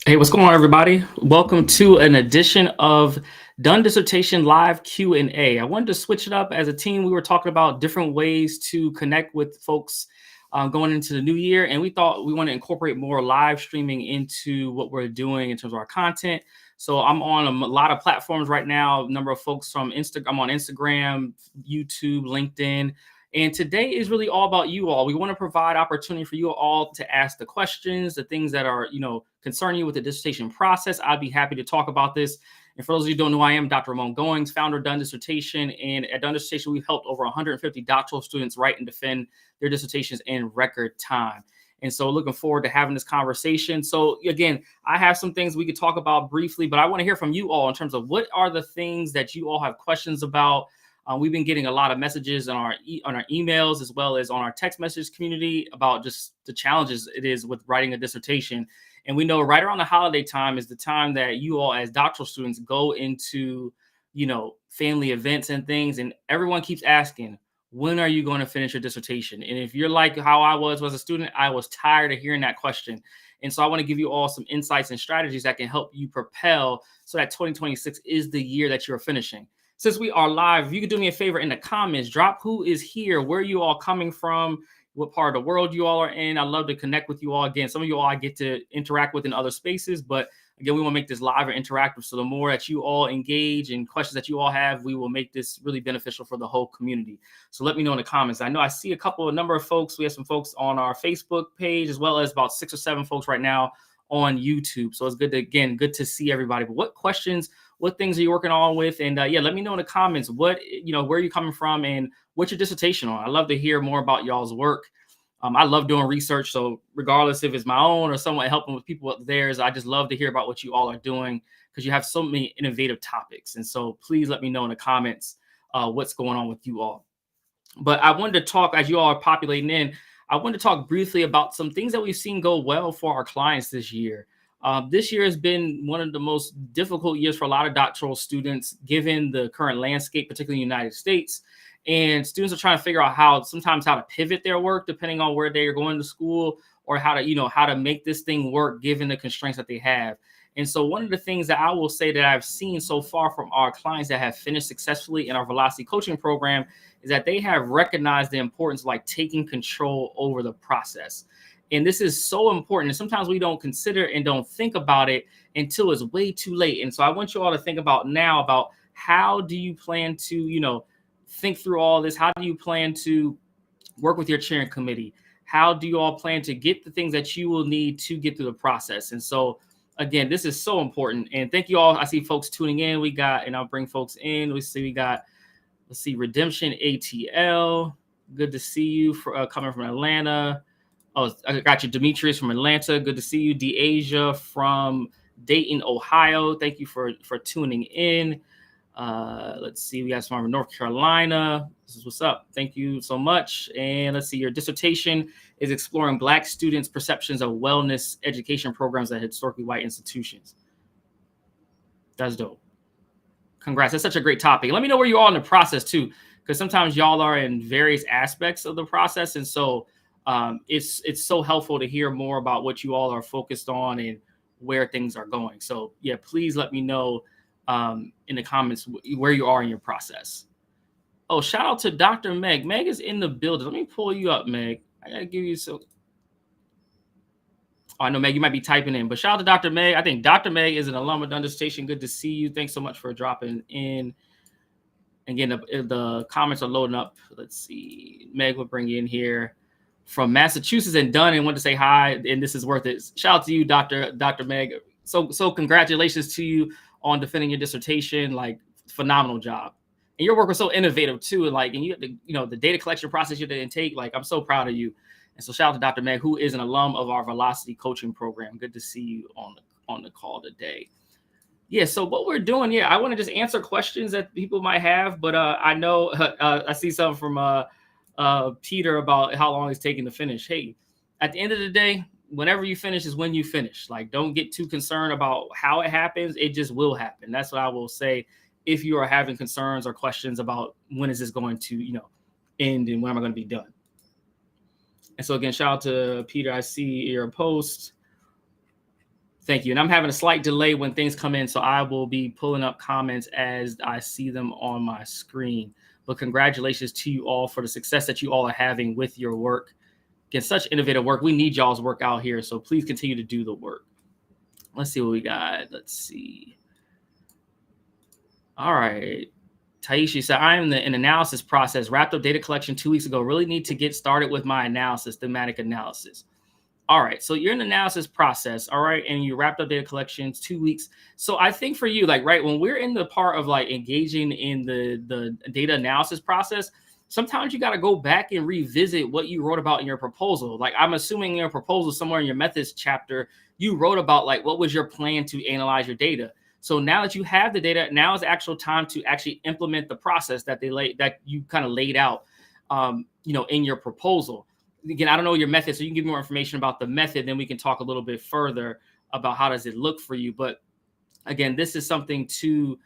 Hey, what's going on, everybody? Welcome to an edition of Done Dissertation Live Q&A. I wanted to switch it up. As a team, we were talking about different ways to connect with folks going into the new year, and we thought we want to incorporate more live streaming into what we're doing in terms of our content. So I'm on a lot of platforms right now. A number of folks from Instagram. I'm on Instagram, YouTube, LinkedIn. And today is really all about you all. We want to provide opportunity for you all to ask the questions, the things that are, concerning you with the dissertation process. I'd be happy to talk about this. And for those of you who don't know, I am Dr. Ramon Goings, founder of Done Dissertation. And at Done Dissertation, we've helped over 150 doctoral students write and defend their dissertations in record time. And so looking forward to having this conversation. So again, I have some things we could talk about briefly, but I want to hear from you all in terms of what are the things that you all have questions about. We've been getting a lot of messages on our emails as well as on our text message community about just the challenges it is with writing a dissertation. And we know right around the holiday time is the time that you all as doctoral students go into, family events and things. And everyone keeps asking, when are you going to finish your dissertation? And if you're like how I was as a student, I was tired of hearing that question. And so I want to give you all some insights and strategies that can help you propel so that 2026 is the year that you're finishing. Since we are live, if you could do me a favor in the comments, drop who is here, where you all coming from, what part of the world you all are in. I love to connect with you all. Again, some of you all I get to interact with in other spaces, but again, we want to make this live and interactive. So the more that you all engage and questions that you all have, we will make this really beneficial for the whole community. So let me know in the comments. I know I see a number of folks. We have some folks on our Facebook page, as well as about 6 or 7 folks right now on YouTube. So it's good to see everybody. But what questions, what things are you working on with? And let me know in the comments where are you coming from and what's your dissertation on. I love to hear more about y'all's work. I love doing research. So regardless if it's my own or someone helping with people with theirs, I just love to hear about what you all are doing because you have so many innovative topics. And so please let me know in the comments what's going on with you all. But I wanted to talk, as you all are populating in, I wanted to talk briefly about some things that we've seen go well for our clients this year. This year has been one of the most difficult years for a lot of doctoral students, given the current landscape, particularly in the United States. And students are trying to figure out how to pivot their work depending on where they are going to school, or how to make this thing work given the constraints that they have. And so one of the things that I will say that I've seen so far from our clients that have finished successfully in our Velocity coaching program is that they have recognized the importance of like taking control over the process. And this is so important. And sometimes we don't consider and don't think about it until it's way too late. And so I want you all to think about now about how do you plan to, think through all this? How do you plan to work with your chairing committee? How do you all plan to get the things that you will need to get through the process? And so, again, this is so important. And thank you all. I see folks tuning in. And I'll bring folks in. Let's see, Redemption ATL. Good to see you coming from Atlanta. Oh, I got you, Demetrius from Atlanta. Good to see you. DeAsia from Dayton, Ohio. Thank you for tuning in. Let's see, we got some from North Carolina. This is what's up. Thank you so much. And let's see, your dissertation is exploring Black students' perceptions of wellness education programs at historically white institutions. That's dope. Congrats. That's such a great topic. Let me know where you are in the process too, because sometimes y'all are in various aspects of the process. And so it's so helpful to hear more about what you all are focused on and where things are going. So yeah, please let me know in the comments where you are in your process. Oh, shout out to Dr. Meg. Meg is in the building. Let me pull you up, Meg. I gotta give you some. Oh, I know, Meg, you might be typing in, but shout out to Dr. Meg. I think Dr. Meg is an alum of Done Dissertation. Good to see you. Thanks so much for dropping in. Again, the comments are loading up. Let's see. Meg will bring you in here from Massachusetts and Dunn and want to say hi, and this is worth it. Shout out to you, Dr. Meg. So congratulations to you on defending your dissertation. Like, phenomenal job. And your work was so innovative too. And you had to, the data collection process you had to intake. Like, I'm so proud of you. And so shout out to Dr. Meg, who is an alum of our Velocity coaching program. Good to see you on the call today. Yeah, so what we're doing, I want to just answer questions that people might have, but I know I see some from Peter about how long it's taking to finish. Hey, at the end of the day, whenever you finish is when you finish. Like, don't get too concerned about how it happens. It just will happen. That's what I will say. If you are having concerns or questions about when is this going to, end and when am I going to be done? And so again, shout out to Peter. I see your post. Thank you. And I'm having a slight delay when things come in, so I will be pulling up comments as I see them on my screen. But congratulations to you all for the success that you all are having with your work. Again, such innovative work. We need y'all's work out here, so please continue to do the work. Let's see what we got. Let's see. All right. Taishi said, I am in an analysis process, wrapped up data collection 2 weeks ago. Really need to get started with my analysis, thematic analysis. All right. So you're in the analysis process. All right. And you wrapped up data collections 2 weeks. So I think for you, like, right, when we're in the part of like engaging in the data analysis process, sometimes you got to go back and revisit what you wrote about in your proposal. Like, I'm assuming in your proposal somewhere in your methods chapter, you wrote about like, what was your plan to analyze your data? So now that you have the data, now is the actual time to actually implement the process that you kind of laid out, in your proposal. Again, I don't know your method, so you can give me more information about the method. Then we can talk a little bit further about how does it look for you. But again, this is something to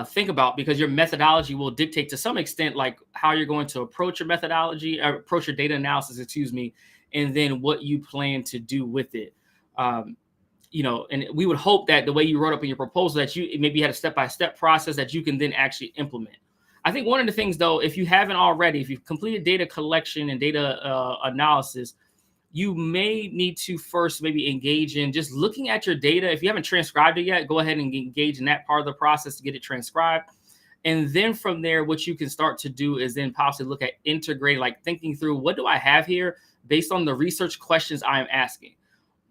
think about, because your methodology will dictate to some extent like how you're going to approach your methodology, or approach your data analysis, and then what you plan to do with it. And we would hope that the way you wrote up in your proposal, that you maybe had a step-by-step process that you can then actually implement. I think one of the things, though, if you haven't already, if you've completed data collection and data analysis, you may need to first maybe engage in just looking at your data. If you haven't transcribed it yet, go ahead and engage in that part of the process to get it transcribed. And then from there, what you can start to do is then possibly look at integrating, like thinking through, what do I have here based on the research questions I am asking?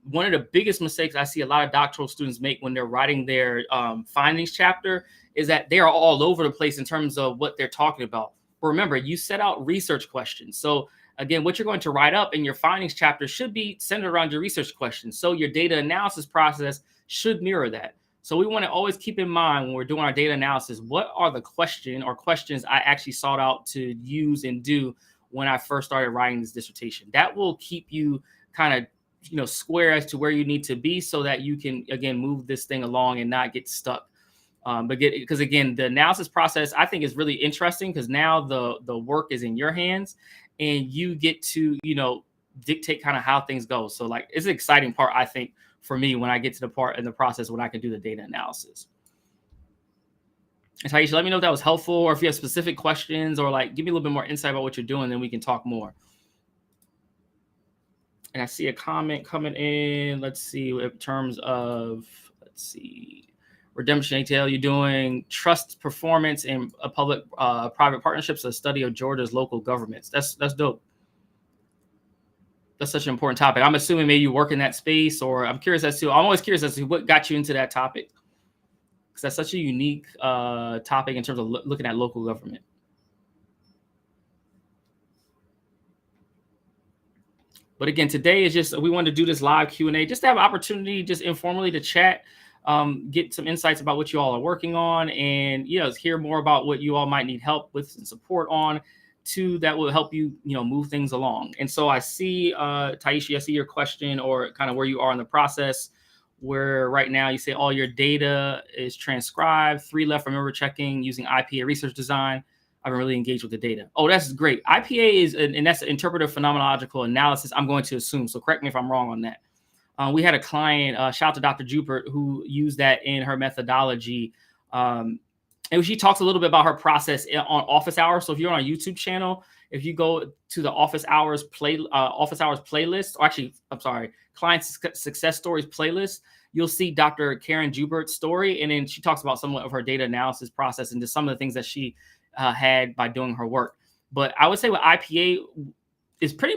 One of the biggest mistakes I see a lot of doctoral students make when they're writing their findings chapter is that they are all over the place in terms of what they're talking about. But remember, you set out research questions. So again, what you're going to write up in your findings chapter should be centered around your research questions. So your data analysis process should mirror that. So we want to always keep in mind when we're doing our data analysis, what are the questions I actually sought out to use and do when I first started writing this dissertation. That will keep you kind of square as to where you need to be, so that you can, again, move this thing along and not get stuck. Because again, the analysis process, I think, is really interesting, because now the work is in your hands and you get to, dictate kind of how things go. So like, it's an exciting part, I think, for me, when I get to the part in the process when I can do the data analysis. And Taisha, let me know if that was helpful, or if you have specific questions, or like give me a little bit more insight about what you're doing, then we can talk more. And I see a comment coming in. Let's see, in terms of, Redemption ATL, you're doing trust performance in a public-private partnerships, a study of Georgia's local governments. That's dope. That's such an important topic. I'm assuming maybe you work in that space, or I'm always curious as to what got you into that topic, because that's such a unique topic in terms of looking at local government. But again, today is just, we wanted to do this live Q&A, just to have an opportunity, just informally, to chat, get some insights about what you all are working on, and hear more about what you all might need help with and support on, too, that will help you, move things along. And so I see, Taisha, I see your question, or kind of where you are in the process, where right now you say all your data is transcribed, 3 left for member checking using IPA research design. I've been really engaged with the data. Oh, that's great. IPA and that's interpretive phenomenological analysis, I'm going to assume. So correct me if I'm wrong on that. We had a client, shout out to Dr. Jupert, who used that in her methodology. And she talks a little bit about her process on office hours. So if you're on a YouTube channel, if you go to the office hours playlist, or actually, I'm sorry, client success stories playlist, you'll see Dr. Karen Jubert's story. And then she talks about some of her data analysis process and just some of the things that she had by doing her work. But I would say with IPA is pretty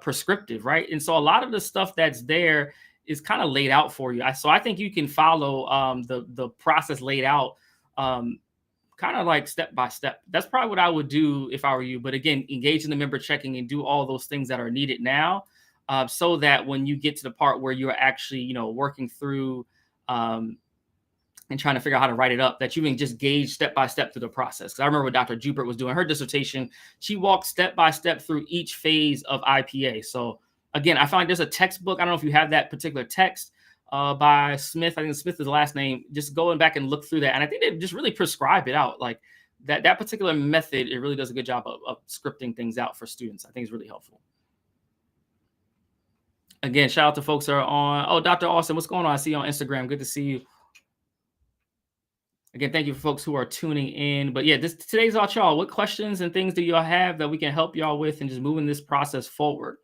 prescriptive, right? And so a lot of the stuff that's there is kind of laid out for you. So I think you can follow the process laid out kind of like step by step. That's probably what I would do if I were you. But again, engage in the member checking and do all those things that are needed now, so that when you get to the part where you're actually, working through and trying to figure out how to write it up, that you can just gauge step by step through the process. Because I remember what Dr. Jupert was doing her dissertation. She walked step by step through each phase of IPA. So again, I found like there's a textbook. I don't know if you have that particular text by Smith. I think Smith is the last name. Just going back and look through that. And I think they just really prescribe it out. Like that particular method, it really does a good job of scripting things out for students. I think it's really helpful. Again, shout out to folks that are on. Oh, Dr. Austin, what's going on? I see you on Instagram. Good to see you. Again, thank you for folks who are tuning in. But yeah, today's all y'all. What questions and things do y'all have that we can help y'all with and just moving this process forward?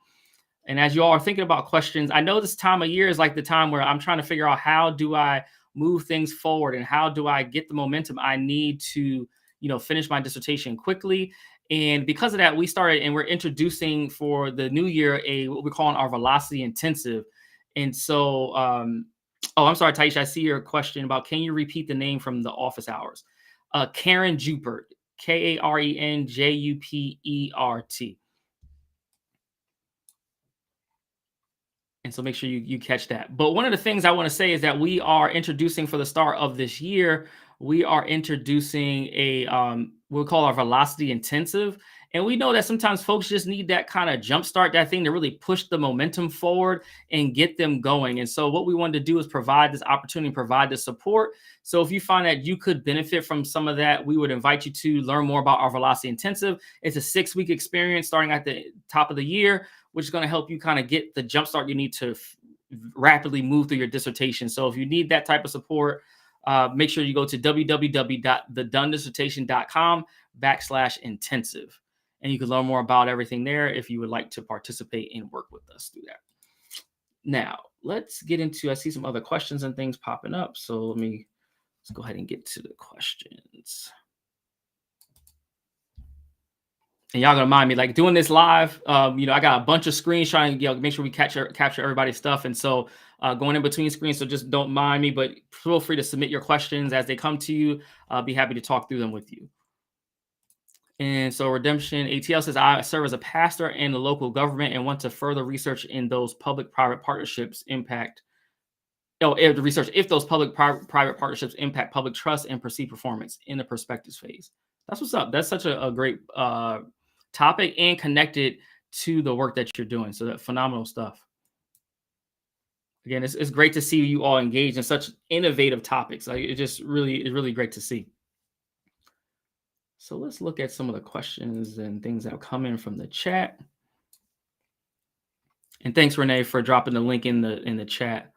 And as you all are thinking about questions, I know this time of year is like the time where I'm trying to figure out how do I move things forward and how do I get the momentum I need to, finish my dissertation quickly. And because of that, we started and we're introducing for the new year what we're calling our velocity intensive. And so, oh, I'm sorry, Taisha, I see your question about can you repeat the name from the office hours? Karen Jupert, KarenJupert. And so make sure you catch that. But one of the things I want to say is that we are introducing for the start of this year, we are introducing a we'll call our velocity intensive. And we know that sometimes folks just need that kind of jumpstart that thing to really push the momentum forward and get them going. And so what we wanted to do is provide this opportunity, provide the support. So if you find that you could benefit from some of that, we would invite you to learn more about our velocity intensive. It's a 6-week experience starting at the top of the year, which is going to help you kind of get the jumpstart you need to rapidly move through your dissertation. So if you need that type of support, make sure you go to www.thedonedissertation.com/intensive. And you can learn more about everything there if you would like to participate and work with us through that. Now, let's get into, I see some other questions and things popping up. So let's go ahead and get to the questions. And y'all gonna mind me like doing this live. I got a bunch of screens trying to make sure we capture everybody's stuff, and so going in between screens. So just don't mind me, but feel free to submit your questions as they come to you. I'll be happy to talk through them with you. And so Redemption ATL says, I serve as a pastor in the local government and want to further research in those public-private partnerships impact. If those public-private partnerships impact public trust and perceived performance in the prospectus phase. That's what's up. That's such a great topic and connected to the work that you're doing. So that phenomenal stuff. Again, it's great to see you all engaged in such innovative topics. Like it's really great to see. So let's look at some of the questions and things that have come in from the chat. And thanks, Renee, for dropping the link in the chat.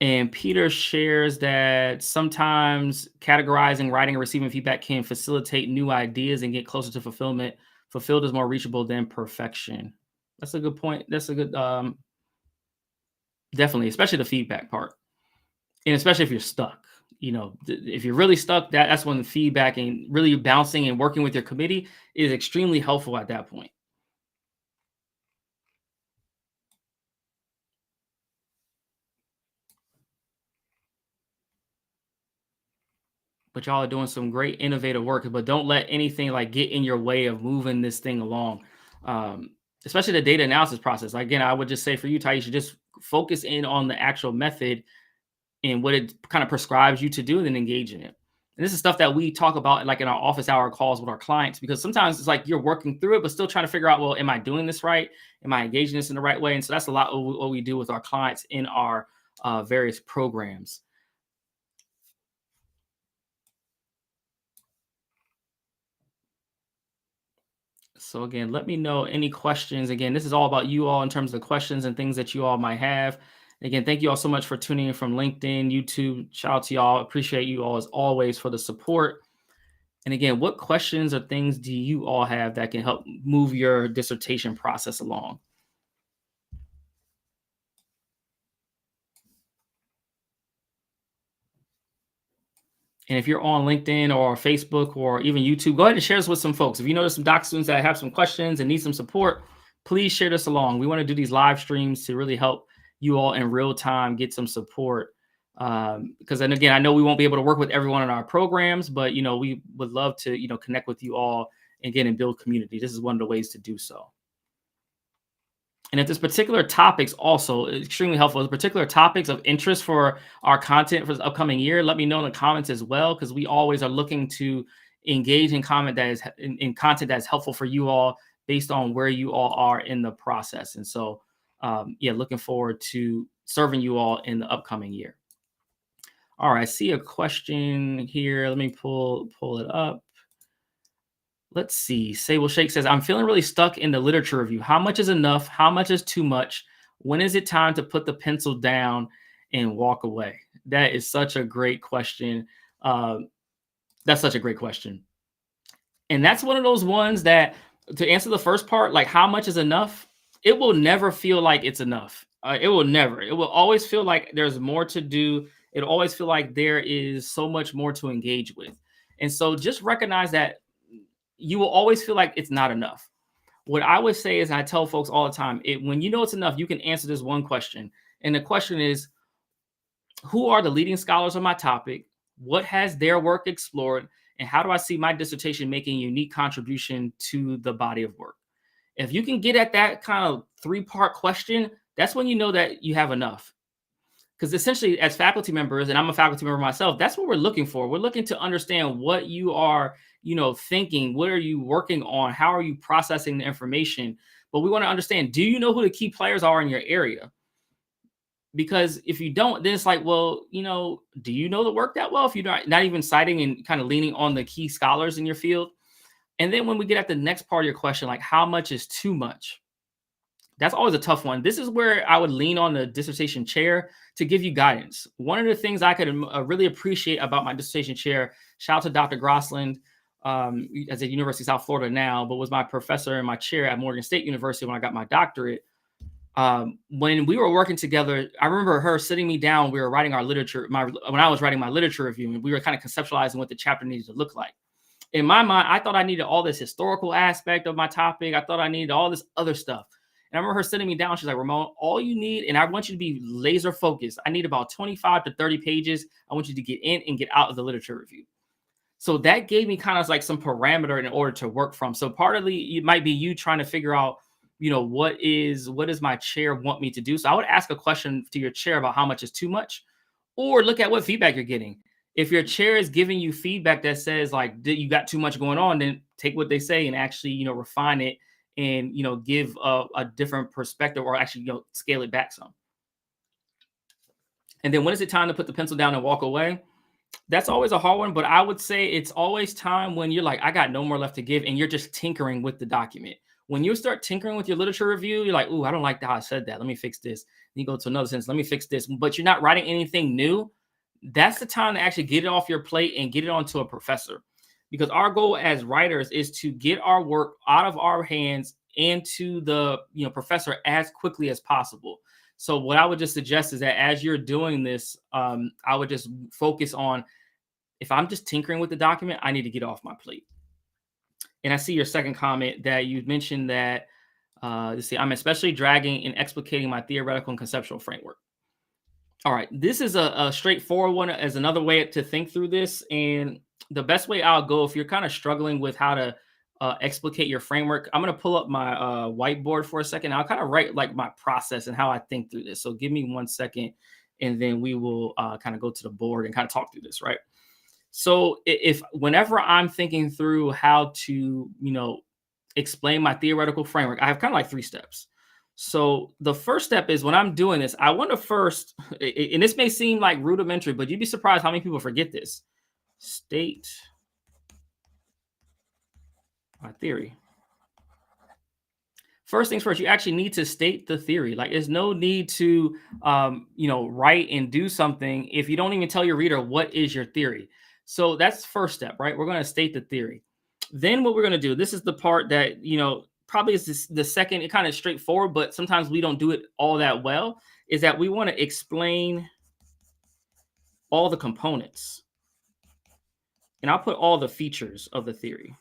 And Peter shares that sometimes categorizing, writing, and receiving feedback can facilitate new ideas and get closer to fulfillment. Fulfilled is more reachable than perfection. That's a good point. That's a good, definitely, especially the feedback part. And especially if you're stuck. If you're really stuck, that's when the feedback and really bouncing and working with your committee is extremely helpful at that point. But y'all are doing some great innovative work, but don't let anything like get in your way of moving this thing along. Especially the data analysis process. Again, I would just say for you, Ty, you should just focus in on the actual method and what it kind of prescribes you to do and then engage in it. And this is stuff that we talk about like in our office hour calls with our clients, because sometimes it's like you're working through it, but still trying to figure out, well, am I doing this right? Am I engaging this in the right way? And so that's a lot of what we do with our clients in our various programs. So again, let me know any questions. Again, this is all about you all in terms of questions and things that you all might have. Again, thank you all so much for tuning in from LinkedIn, YouTube. Shout out to y'all. Appreciate you all as always for the support. And again, what questions or things do you all have that can help move your dissertation process along? And if you're on LinkedIn or Facebook or even YouTube, go ahead and share this with some folks. If you know there's some doc students that have some questions and need some support, please share this along. We want to do these live streams to really help you all in real time get some support. Because then again, I know we won't be able to work with everyone in our programs, but we would love to connect with you all again and build community. This is one of the ways to do so. And if there's particular topics also extremely helpful, there's particular topics of interest for our content for the upcoming year, let me know in the comments as well, because we always are looking to engage in content that is helpful for you all based on where you all are in the process. And so, looking forward to serving you all in the upcoming year. All right, I see a question here. Let me pull it up. Let's see. Say, well, Shake says, I'm feeling really stuck in the literature review. How much is enough? How much is too much? When is it time to put the pencil down and walk away? That is such a great question. Uh, that's such a great question. And that's one of those ones that, to answer the first part, like how much is enough, it will never feel like it's enough. It will never. It will always feel like there's more to do. It'll always feel like there is so much more to engage with. And so just recognize that you will always feel like it's not enough. What I would say is, I tell folks all the time, when you know it's enough, you can answer this one question. And the question is, who are the leading scholars on my topic? What has their work explored? And how do I see my dissertation making a unique contribution to the body of work? If you can get at that kind of three-part question, that's when you know that you have enough. Because essentially, as faculty members, and I'm a faculty member myself, that's what we're looking for. We're looking to understand what you are, thinking. What are you working on? How are you processing the information? But we want to understand, do you know who the key players are in your area? Because if you don't, then it's like, well, do you know the work that well if you're not even citing and kind of leaning on the key scholars in your field? And then when we get at the next part of your question, like how much is too much? That's always a tough one. This is where I would lean on the dissertation chair to give you guidance. One of the things I could really appreciate about my dissertation chair, shout out to Dr. Grossland, as at University of South Florida now, but was my professor in my chair at Morgan State University when I got my doctorate. When we were working together, I remember her sitting me down. We were writing our literature. When I was writing my literature review, and we were kind of conceptualizing what the chapter needed to look like. In my mind, I thought I needed all this historical aspect of my topic. I thought I needed all this other stuff. And I remember her sitting me down. She's like, Ramon, all you need, and I want you to be laser focused. I need about 25 to 30 pages. I want you to get in and get out of the literature review. So that gave me kind of like some parameter in order to work from. So partly it might be you trying to figure out, what does my chair want me to do? So I would ask a question to your chair about how much is too much, or look at what feedback you're getting. If your chair is giving you feedback that says like you got too much going on, then take what they say and actually, refine it and, give a different perspective, or actually, scale it back some. And then when is it time to put the pencil down and walk away? That's always a hard one, but I would say it's always time when you're like, I got no more left to give, and you're just tinkering with the document. When you start tinkering with your literature review, you're like, ooh, I don't like how I said that. Let me fix this. Then you go to another sentence. Let me fix this. But you're not writing anything new. That's the time to actually get it off your plate and get it onto a professor. Because our goal as writers is to get our work out of our hands and to the professor as quickly as possible. So what I would just suggest is that as you're doing this, I would just focus on, if I'm just tinkering with the document, I need to get off my plate. And I see your second comment that you mentioned that, let's see, I'm especially dragging and explicating my theoretical and conceptual framework. All right, this is a straightforward one as another way to think through this. And the best way I'll go, if you're kind of struggling with how to explicate your framework, I'm going to pull up my whiteboard for a second. I'll kind of write like my process and how I think through this. So give me 1 second, and then we will kind of go to the board and kind of talk through this, right? So if whenever I'm thinking through how to, explain my theoretical framework, I have kind of like 3 steps. So the first step is, when I'm doing this, I want to first, and this may seem like rudimentary, but you'd be surprised how many people forget this. State my theory. First things first, you actually need to state the theory. Like, there's no need to, write and do something if you don't even tell your reader what is your theory. So that's the first step, right? We're going to state the theory. Then what we're going to do, this is the part that, probably is the second, it kind of straightforward, but sometimes we don't do it all that well, is that we want to explain all the components. And I'll put all the features of the theory.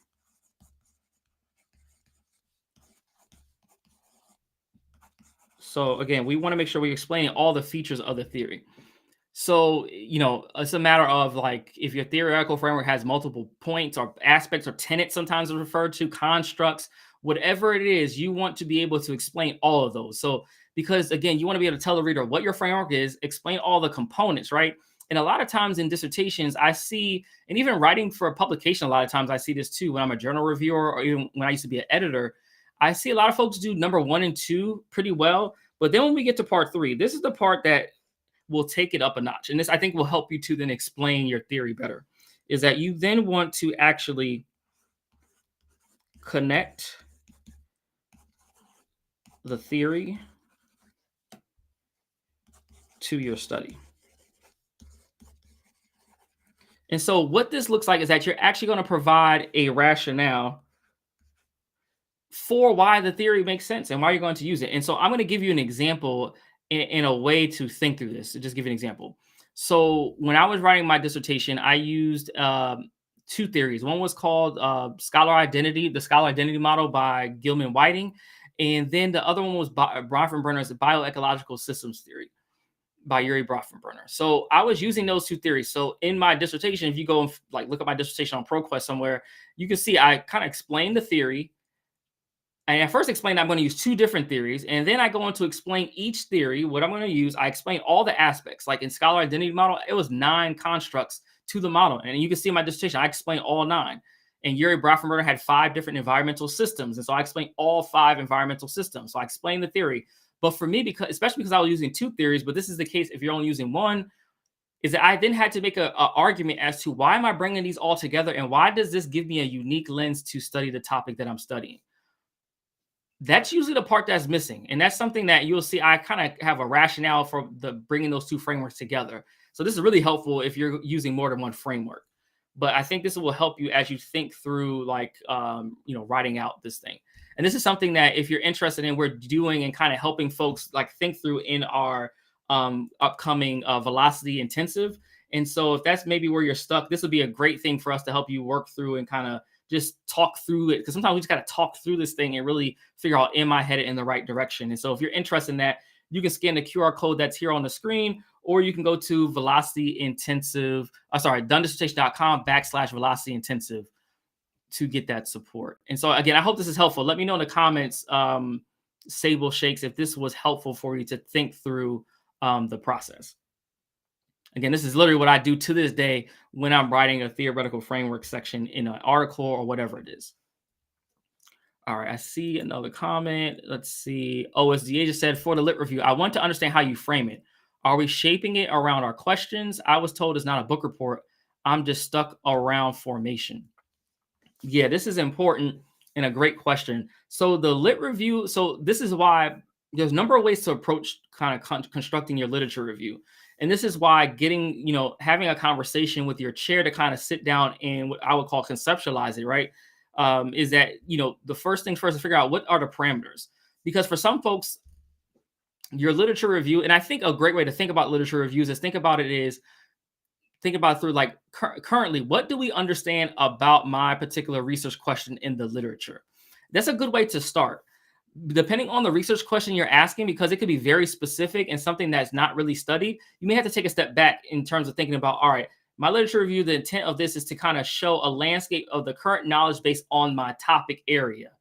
So again, we want to make sure we explain all the features of the theory. So, it's a matter of like, if your theoretical framework has multiple points or aspects or tenets, sometimes are referred to, constructs, whatever it is, you want to be able to explain all of those. So, because again, you want to be able to tell the reader what your framework is, explain all the components, right? And a lot of times in dissertations, I see, and even writing for a publication, a lot of times I see this too, when I'm a journal reviewer, or even when I used to be an editor, I see a lot of folks do number 1 and 2 pretty well. But then when we get to part 3, this is the part that will take it up a notch. And this, I think, will help you to then explain your theory better, is that you then want to actually connect the theory to your study. And so what this looks like is that you're actually going to provide a rationale for why the theory makes sense and why you're going to use it. And so I'm going to give you an example in a way to think through this. To just give you an example. So when I was writing my dissertation, I used two theories. One was called scholar identity, the scholar identity model by Gilman Whiting. And then the other one was Bronfenbrenner's bioecological systems theory by Yuri Bronfenbrenner. So I was using those two theories. So in my dissertation, if you go and like look at my dissertation on ProQuest somewhere, you can see I kind of explain the theory. And I first explained I'm going to use two different theories, and then I go on to explain each theory, what I'm going to use. I explain all the aspects. Like in scholar identity model, it was 9 constructs to the model. And you can see in my dissertation, I explain all 9. And Yuri Bronfenbrenner had 5 different environmental systems. And so I explained all 5 environmental systems. So I explained the theory. But for me, especially because I was using 2 theories, but this is the case if you're only using 1, is that I then had to make an argument as to why am I bringing these all together, and why does this give me a unique lens to study the topic that I'm studying? That's usually the part that's missing. And that's something that you'll see. I kind of have a rationale for bringing those 2 frameworks together. So this is really helpful if you're using more than one framework. But I think this will help you as you think through writing out this thing. And this is something that if you're interested in, we're doing and kind of helping folks like think through in our upcoming velocity intensive. And so if that's maybe where you're stuck, this would be a great thing for us to help you work through and kind of just talk through it, because sometimes we just got to talk through this thing and really figure out, am I headed in the right direction? And so if you're interested in that, you can scan the QR code that's here on the screen, or you can go to dondissertation.com/velocity intensive to get that support. And so again, I hope this is helpful. Let me know in the comments, Sable Shakes, if this was helpful for you to think through the process. Again, this is literally what I do to this day when I'm writing a theoretical framework section in an article or whatever it is. All right, I see another comment. Let's see. OSDA just said, for the lit review, I want to understand how you frame it. Are we shaping it around our questions? I was told it's not a book report. I'm just stuck around formation. Yeah, this is important and a great question. So the lit review, so this is why there's a number of ways to approach kind of constructing your literature review. And this is why having a conversation with your chair to kind of sit down and what I would call conceptualize it, right? Is that, the first things first to figure out what are the parameters. Because for some folks, your literature review, and I think a great way to think about literature reviews is think about through like currently, what do we understand about my particular research question in the literature? That's a good way to start. Depending on the research question you're asking, because it could be very specific and something that's not really studied, you may have to take a step back in terms of thinking about, all right, my literature review, the intent of this is to kind of show a landscape of the current knowledge base on my topic area.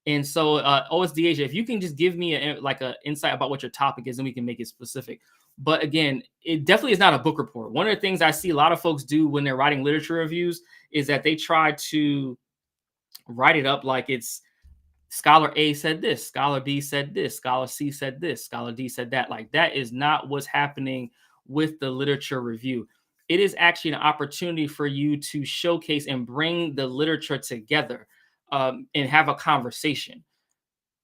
And so OSD if you can just give me an insight about what your topic is, and we can make it specific. But again, it definitely is not a book report. One of the things I see a lot of folks do when they're writing literature reviews is that they try to write it up like it's scholar A said this, scholar B said this, scholar C said this, scholar D said that. Like, that is not what's happening with the literature review. It is actually an opportunity for you to showcase and bring the literature together and have a conversation.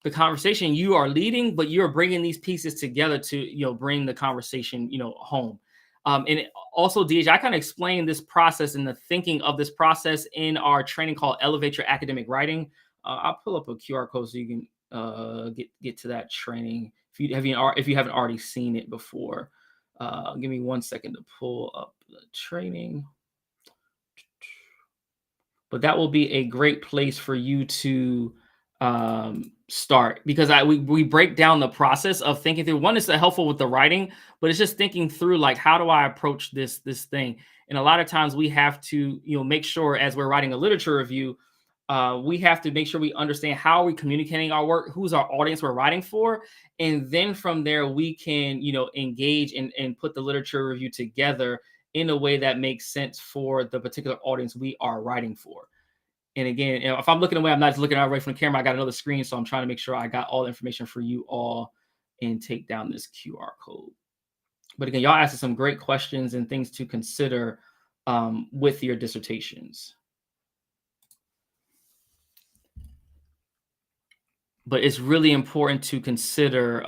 The conversation you are leading, but you're bringing these pieces together to bring the conversation home. And also, DH, I kind of explained this process and the thinking of this process in our training called Elevate Your Academic Writing. I'll pull up a QR code so you can get to that training if you haven't already seen it before. Give me 1 second to pull up the training. But that will be a great place for you to start, because we break down the process of thinking through. One is helpful with the writing, but it's just thinking through like, how do I approach this thing? And a lot of times we have to make sure as we're writing a literature review, we have to make sure we understand how are we communicating our work, who's our audience we're writing for, and then from there we can engage and put the literature review together in a way that makes sense for the particular audience we are writing for. And again, if I'm looking away, I'm not just looking away from the camera. I got another screen, so I'm trying to make sure I got all the information for you all and take down this QR code. But again, y'all asked some great questions and things to consider with your dissertations. But it's really important to consider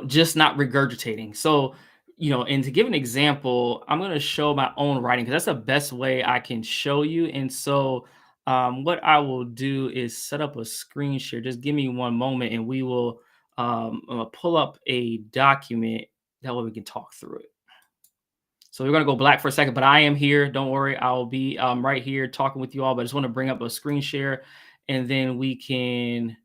just not regurgitating. So, and to give an example, I'm going to show my own writing because that's the best way I can show you. And so, what I will do is set up a screen share. Just give me one moment and we will pull up a document. That way we can talk through it. So we're going to go black for a second, but I am here. Don't worry. I'll be right here talking with you all, but I just want to bring up a screen share and then we can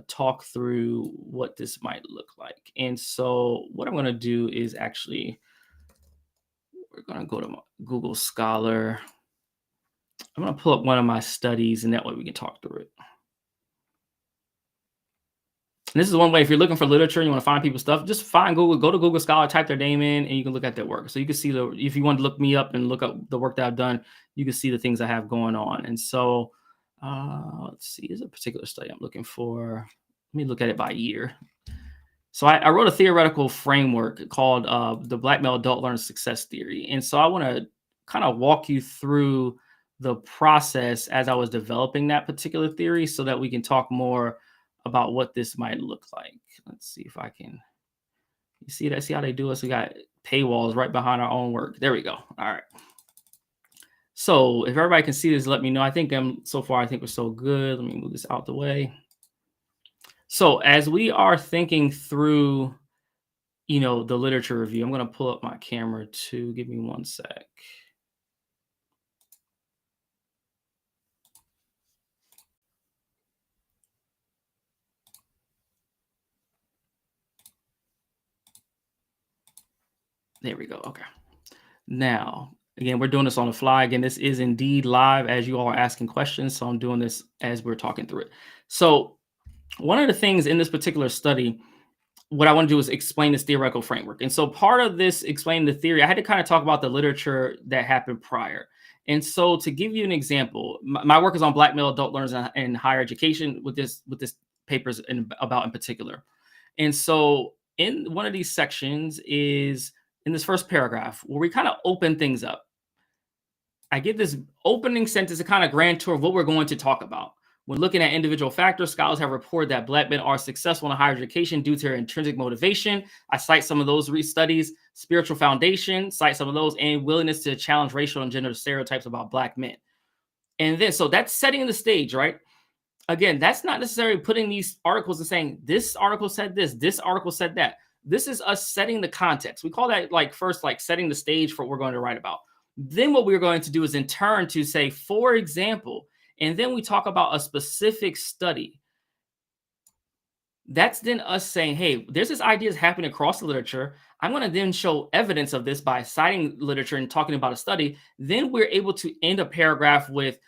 talk through what this might look like. And so what I'm going to do is actually, we're going to go to Google Scholar. I'm going to pull up one of my studies and that way we can talk through it. And this is one way, if you're looking for literature and you want to find people's stuff, just find Google, go to Google Scholar, type their name in, and you can look at their work. So you can see if you want to look me up and look up the work that I've done, you can see the things I have going on. And so let's see, is a particular study I'm looking for. Let me look at it by year. So I wrote a theoretical framework called the Black Male Adult Learner Success Theory. And so I want to kind of walk you through the process as I was developing that particular theory so that we can talk more about what this might look like. Let's see if I can, you see that? See how they do us? We got paywalls right behind our own work. There we go. All right. So if everybody can see this, let me know. I think so far, I think we're so good. Let me move this out the way. So as we are thinking through, the literature review, I'm going to pull up my camera too. Give me one sec. There we go. Okay. Now, again, we're doing this on the fly. Again, this is indeed live as you all are asking questions. So I'm doing this as we're talking through it. So one of the things in this particular study, what I want to do is explain this theoretical framework. And so part of this explaining the theory, I had to kind of talk about the literature that happened prior. And so to give you an example, my work is on Black male adult learners in higher education with this papers about in particular. And so in one of these sections is in this first paragraph where we kind of open things up. I give this opening sentence a kind of grand tour of what we're going to talk about. When looking at individual factors, scholars have reported that Black men are successful in higher education due to their intrinsic motivation. I cite some of those studies, spiritual foundation, cite some of those, and willingness to challenge racial and gender stereotypes about Black men. And then, so that's setting the stage, right? Again, that's not necessarily putting these articles and saying, this article said this article said that. This is us setting the context. We call that first setting the stage for what we're going to write about. Then what we're going to do is in turn to say, for example, and then we talk about a specific study. That's then us saying, hey, there's this ideas happening across the literature. I'm going to then show evidence of this by citing literature and talking about a study. Then we're able to end a paragraph with,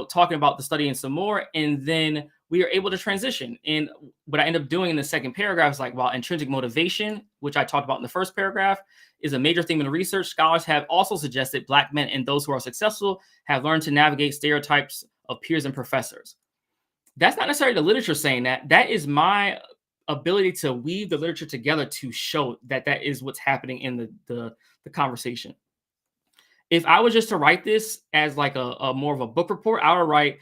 talking about the study and some more. And then we are able to transition. And what I end up doing in the second paragraph is while intrinsic motivation, which I talked about in the first paragraph, is a major theme in the research, scholars have also suggested Black men and those who are successful have learned to navigate stereotypes of peers and professors. That's not necessarily the literature saying that. That is my ability to weave the literature together to show that that is what's happening in the conversation. If I was just to write this as a more of a book report, I would write,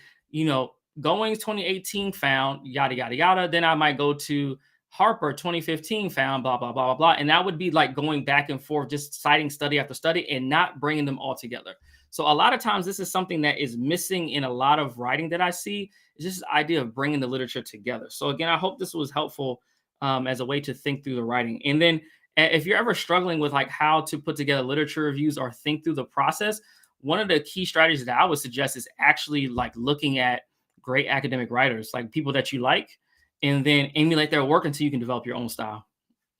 Goings 2018 found yada yada yada. Then I might go to Harper 2015 found blah blah blah blah blah, and that would be going back and forth, just citing study after study and not bringing them all together. So a lot of times this is something that is missing in a lot of writing that I see. It's just the idea of bringing the literature together. So again, I hope this was helpful as a way to think through the writing. And then if you're ever struggling with how to put together literature reviews or think through the process, one of the key strategies that I would suggest is actually looking at great academic writers, people that you like, and then emulate their work until you can develop your own style.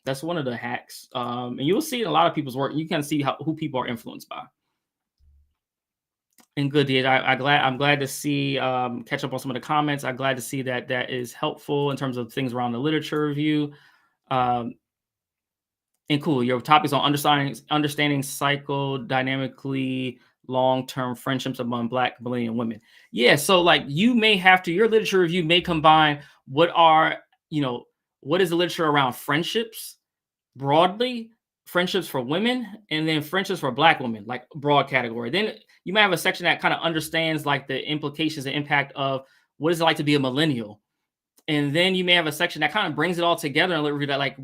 That's one of the hacks. And you'll see in a lot of people's work, you can see who people are influenced by. And good, Did. I'm glad to see, catch up on some of the comments. I'm glad to see that is helpful in terms of things around the literature review. And cool, your topics on understanding psychodynamically long-term friendships among Black millennial women. Yeah, so you may have to, your literature review may combine what is the literature around friendships broadly, friendships for women, and then friendships for Black women, broad category. Then you might have a section that kind of understands the implications and impact of what is it like to be a millennial. And then you may have a section that kind of brings it all together and review that, like,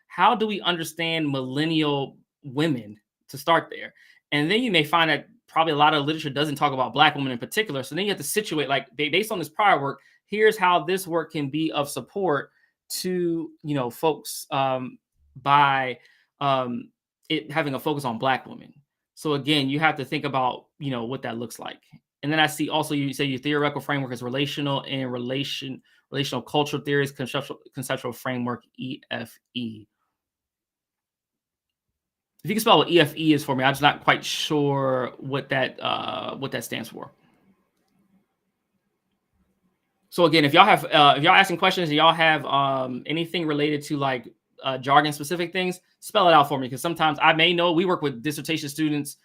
how do we understand millennial women, to start there? And then you may find that probably a lot of literature doesn't talk about Black women in particular. So then you have to situate, like, based on this prior work, here's how this work can be of support to, folks, by it having a focus on Black women. So again, you have to think about, what that looks like. And then I see also you say your theoretical framework is relational and relational cultural theories, conceptual framework, EFE. If you can spell what EFE is for me, I'm just not quite sure what that stands for. So again, if y'all asking questions and y'all have anything related to like jargon specific things, spell it out for me, because sometimes I may know. We work with dissertation students,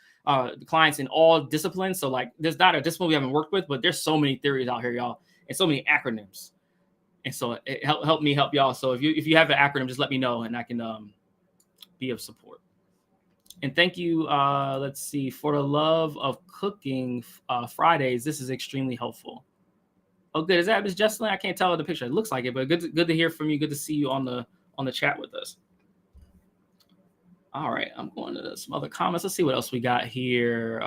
clients in all disciplines. So like, there's not a discipline we haven't worked with, but there's so many theories out here, y'all, and so many acronyms. And so it help me help y'all. So if you have an acronym, just let me know and I can be of support. And thank you. Let's see, for the love of cooking Fridays. This is extremely helpful. Oh, good. Is that Ms. Jesselyn? I can't tell the picture. It looks like it, but good to hear from you. Good to see you on the chat with us. All right, I'm going to some other comments. Let's see what else we got here.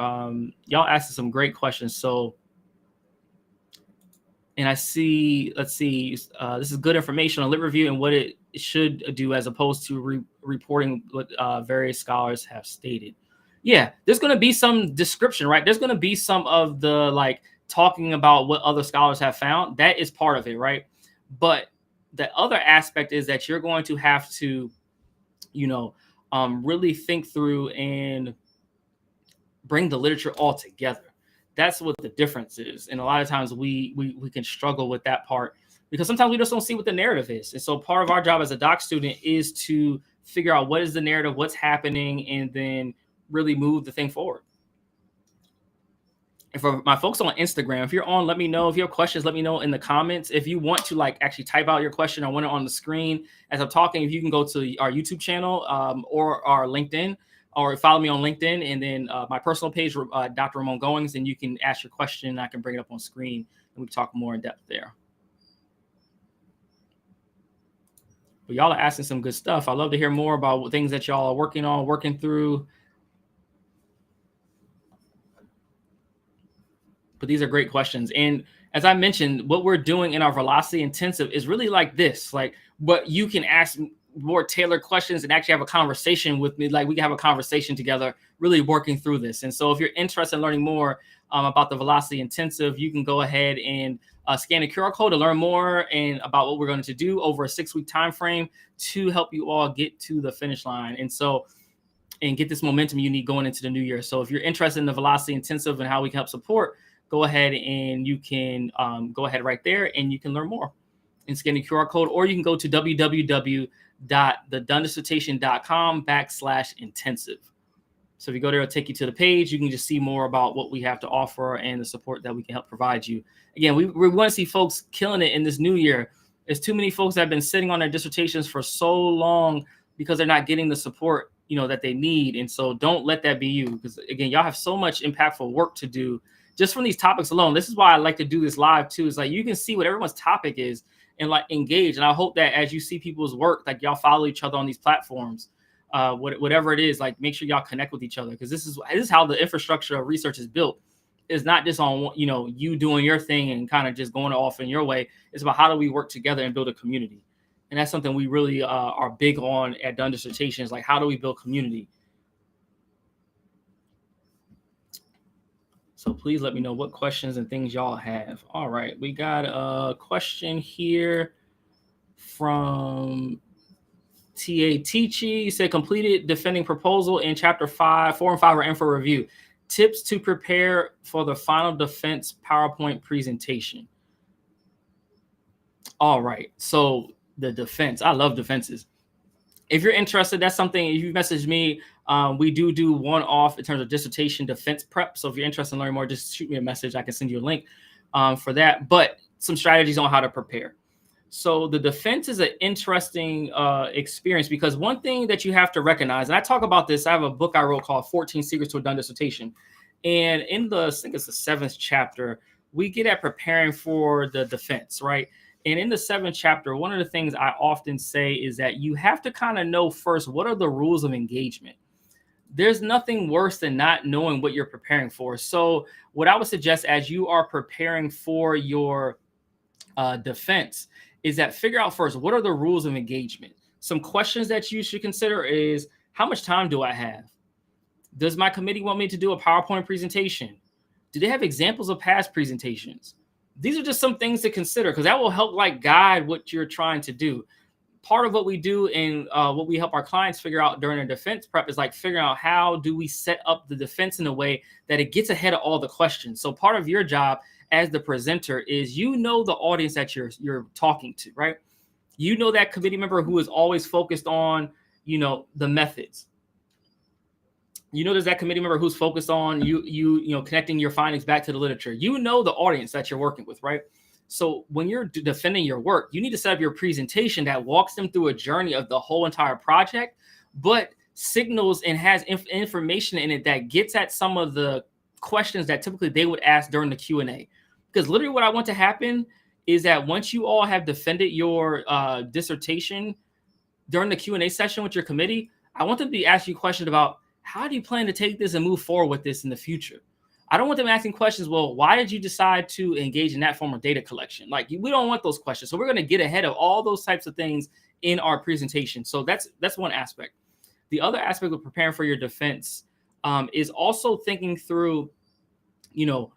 Y'all asked some great questions. So, and I see, let's see, this is good information on lit review and what it should do as opposed to reporting what various scholars have stated. Yeah, there's going to be some description, right? There's going to be some of the like talking about what other scholars have found. That is part of it, right? But the other aspect is that you're going to have to, really think through and bring the literature all together. That's what the difference is. And a lot of times we can struggle with that part because sometimes we just don't see what the narrative is. And so part of our job as a doc student is to figure out what is the narrative, what's happening, and then really move the thing forward. And for my folks on Instagram, if you're on, let me know. If you have questions, let me know in the comments. If you want to like actually type out your question, I want it on the screen as I'm talking. If you can go to our YouTube channel or our LinkedIn, or follow me on LinkedIn, and then my personal page, Dr. Ramon Goings, and you can ask your question. I can bring it up on screen, and we can talk more in depth there. But y'all are asking some good stuff. I love to hear more about things that y'all are working through. But these are great questions. And as I mentioned, what we're doing in our Velocity Intensive is really like this, like what you can ask more tailored questions and actually have a conversation with me. Like we can have a conversation together, really working through this. And so if you're interested in learning more about the Velocity Intensive, you can go ahead and scan the QR code to learn more and about what we're going to do over a 6-week time frame to help you all get to the finish line. And get this momentum you need going into the new year. So if you're interested in the Velocity Intensive and how we can help support, go ahead and you can go ahead right there and you can learn more and scan the QR code, or you can go to www.thedonedissertation.com/intensive. So if you go there, it'll take you to the page. You can just see more about what we have to offer and the support that we can help provide you. Again, we want to see folks killing it in this new year. There's too many folks that have been sitting on their dissertations for so long because they're not getting the support, that they need. And so don't let that be you, because again, y'all have so much impactful work to do just from these topics alone. This is why I like to do this live too. Is like you can see what everyone's topic is and like engage. And I hope that as you see people's work, like y'all follow each other on these platforms, whatever it is, like make sure y'all connect with each other, because this is how the infrastructure of research is built. It's not just on you doing your thing and kind of just going off in your way. It's about how do we work together and build a community. And that's something we really are big on at Done Dissertations. Like, how do we build community? So please let me know what questions and things y'all have. All right, we got a question here from T.A. Teachy. You said completed defending proposal in chapter 4 and 5 are in for review. Tips to prepare for the final defense PowerPoint presentation. All right, so the defense. I love defenses. If you're interested, that's something, if you message me, we do one-off in terms of dissertation defense prep. So if you're interested in learning more, just shoot me a message. I can send you a link for that. But some strategies on how to prepare. So the defense is an interesting experience, because one thing that you have to recognize, and I talk about this, I have a book I wrote called 14 Secrets to a Done Dissertation. And in I think it's the 7th chapter, we get at preparing for the defense, right? And in the 7th chapter, one of the things I often say is that you have to kind of know first, what are the rules of engagement? There's nothing worse than not knowing what you're preparing for. So what I would suggest as you are preparing for your defense is that figure out first, what are the rules of engagement? Some questions that you should consider is, how much time do I have? Does my committee want me to do a PowerPoint presentation? Do they have examples of past presentations? These are just some things to consider because that will help like guide what you're trying to do. Part of what we do and what we help our clients figure out during a defense prep is like figuring out how do we set up the defense in a way that it gets ahead of all the questions. So part of your job as the presenter is, you know, the audience that you're talking to, right? You know that committee member who is always focused on, you know, the methods. You know, there's that committee member who's focused on you know, connecting your findings back to the literature. You know the audience that you're working with, right? So when you're defending your work, you need to set up your presentation that walks them through a journey of the whole entire project, but signals and has information in it that gets at some of the questions that typically they would ask during the Q&A. Because literally what I want to happen is that once you all have defended your dissertation during the Q&A session with your committee, I want them to be asking you questions about, how do you plan to take this and move forward with this in the future? I don't want them asking questions, well, why did you decide to engage in that form of data collection? Like, we don't want those questions. So we're going to get ahead of all those types of things in our presentation. So that's one aspect. The other aspect of preparing for your defense is also thinking through, you know,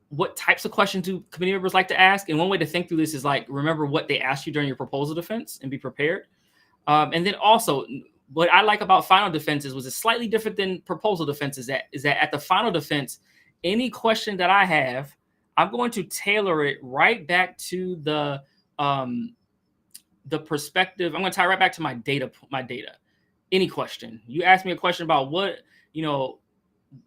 what types of questions do committee members like to ask? And one way to think through this is like, remember what they asked you during your proposal defense and be prepared. And then also, what I like about final defenses was it's slightly different than proposal defenses. Is that at the final defense, any question that I have, I'm going to tailor it right back to the perspective. I'm going to tie right back to my data. Any question you ask me a question about what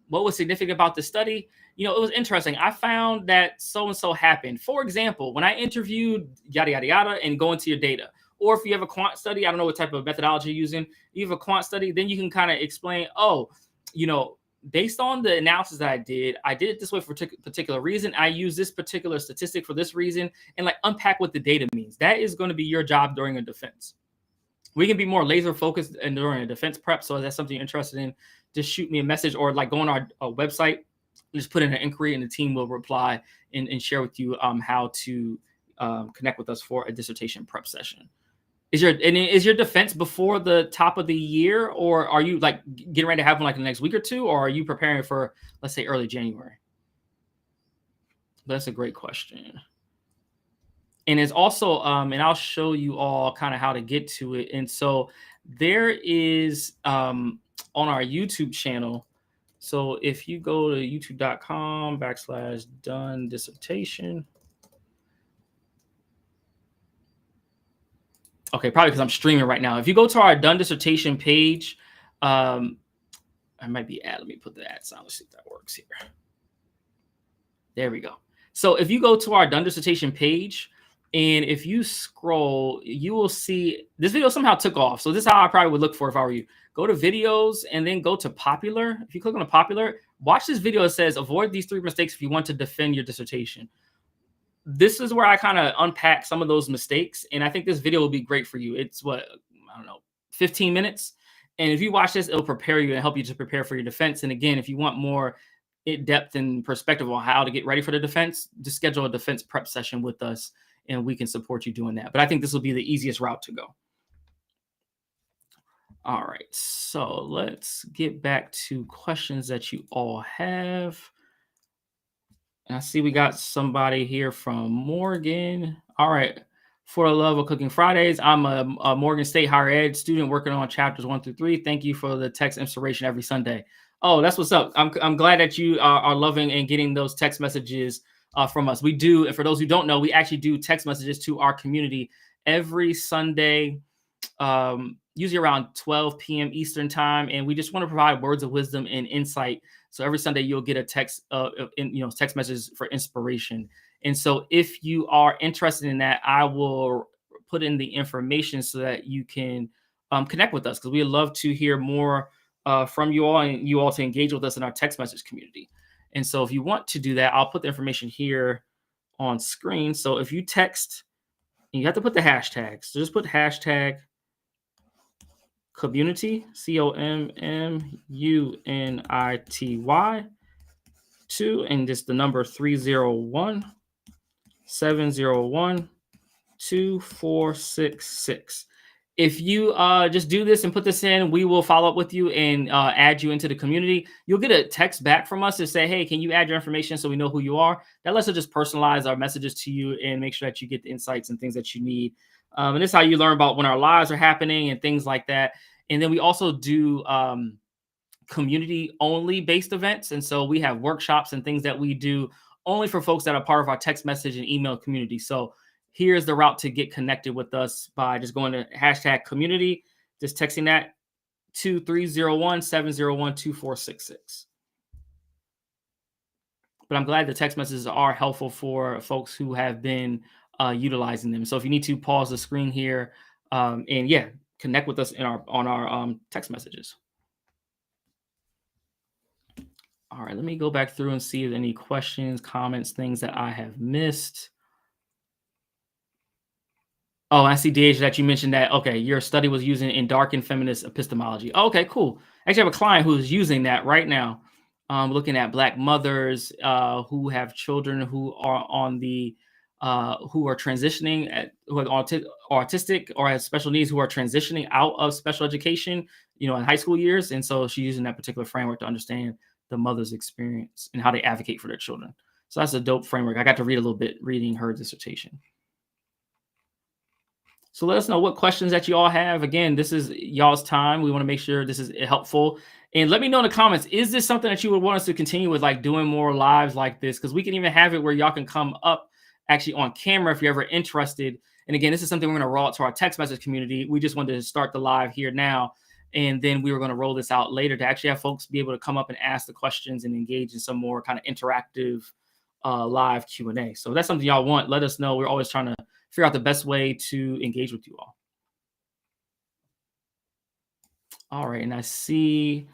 was significant about the study. You know, it was interesting. I found that so and so happened. For example, when I interviewed yada yada yada and go into your data. Or if you have a quant study, I don't know what type of methodology you're using. You have a quant study, then you can kind of explain, oh, you know, based on the analysis that I did it this way for a particular reason. I use this particular statistic for this reason, and like unpack what the data means. That is going to be your job during a defense. We can be more laser focused and during a defense prep. So if that's something you're interested in, just shoot me a message or like go on our website, just put in an inquiry and the team will reply and share with you how to connect with us for a dissertation prep session. Is your defense before the top of the year, or are you like getting ready to have one like the next week or two, or are you preparing for, let's say, early January? That's a great question. And it's also, and I'll show you all kind of how to get to it. And so there is on our YouTube channel. So if you go to youtube.com/done dissertation. Okay, probably because I'm streaming right now. If you go to our done dissertation page, I might be let me put the ad sound. Let's see if that works here. There we go. So if you go to our done dissertation page, and if you scroll, you will see this video somehow took off. So this is how I probably would look for if I were you. Go to videos and then go to popular. If you click on the popular, watch this video. It says avoid these 3 mistakes if you want to defend your dissertation. This is where I kind of unpack some of those mistakes. And I think this video will be great for you. It's 15 minutes. And if you watch this, it'll prepare you and help you to prepare for your defense. And again, if you want more depth and perspective on how to get ready for the defense, just schedule a defense prep session with us and we can support you doing that. But I think this will be the easiest route to go. All right, so let's get back to questions that you all have. And I see we got somebody here from Morgan. All right. For the love of cooking Fridays, I'm a Morgan State higher ed student working on chapters 1 through 3. Thank you for the text inspiration every Sunday. Oh, that's what's up. I'm glad that you are loving and getting those text messages from us. We do, and for those who don't know, we actually do text messages to our community every Sunday, usually around 12 p.m. Eastern time. And we just want to provide words of wisdom and insight. So every Sunday you'll get a text, text messages for inspiration. And so if you are interested in that, I will put in the information so that you can connect with us, because we would love to hear more from you all and you all to engage with us in our text message community. And so if you want to do that, I'll put the information here on screen. So if you text, you have to put the hashtags. So just put hashtag community, COMMUNITY 2, and just the number 301-701-2466. If you just do this and put this in, we will follow up with you and add you into the community. You'll get a text back from us to say, hey, can you add your information so we know who you are? That lets us just personalize our messages to you and make sure that you get the insights and things that you need. And this is how you learn about when our lives are happening and things like that. And then we also do community only based events. And so we have workshops and things that we do only for folks that are part of our text message and email community. So here's the route to get connected with us by just going to hashtag community, just texting that to 301-701-2466. But I'm glad the text messages are helpful for folks who have been utilizing them. So if you need to pause the screen here and yeah, connect with us on our text messages. All right, let me go back through and see if any questions, comments, things that I have missed. Oh, I see, DH, that you mentioned that, okay, your study was using in dark and feminist epistemology. Okay, cool. Actually, I have a client who's using that right now, looking at Black mothers who have children who are on the, who are transitioning, who are autistic or have special needs, who are transitioning out of special education, in high school years. And so she's using that particular framework to understand the mother's experience and how they advocate for their children. So that's a dope framework. I got to read a little bit reading her dissertation. So let us know what questions that you all have. Again, this is y'all's time. We want to make sure this is helpful. And let me know in the comments, is this something that you would want us to continue with, like doing more lives like this? Because we can even have it where y'all can come up actually on camera if you're ever interested. And again, this is something we're going to roll out to our text message community. We just wanted to start the live here now. And then we were going to roll this out later to actually have folks be able to come up and ask the questions and engage in some more kind of interactive live Q&A. So if that's something y'all want, let us know. We're always trying to figure out the best way to engage with you all. All right, and I see.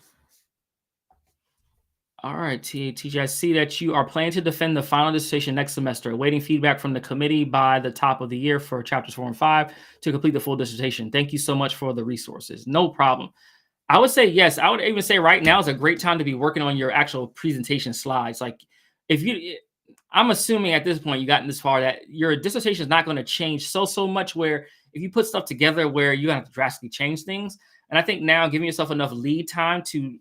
All right, TJ, I see that you are planning to defend the final dissertation next semester, awaiting feedback from the committee by the top of the year for chapters 4 and 5 to complete the full dissertation. Thank you so much for the resources. No problem. I would say yes. I would even say right now is a great time to be working on your actual presentation slides. Like I'm assuming at this point you've gotten this far that your dissertation is not going to change so much where if you put stuff together where you have to drastically change things. And I think now giving yourself enough lead time to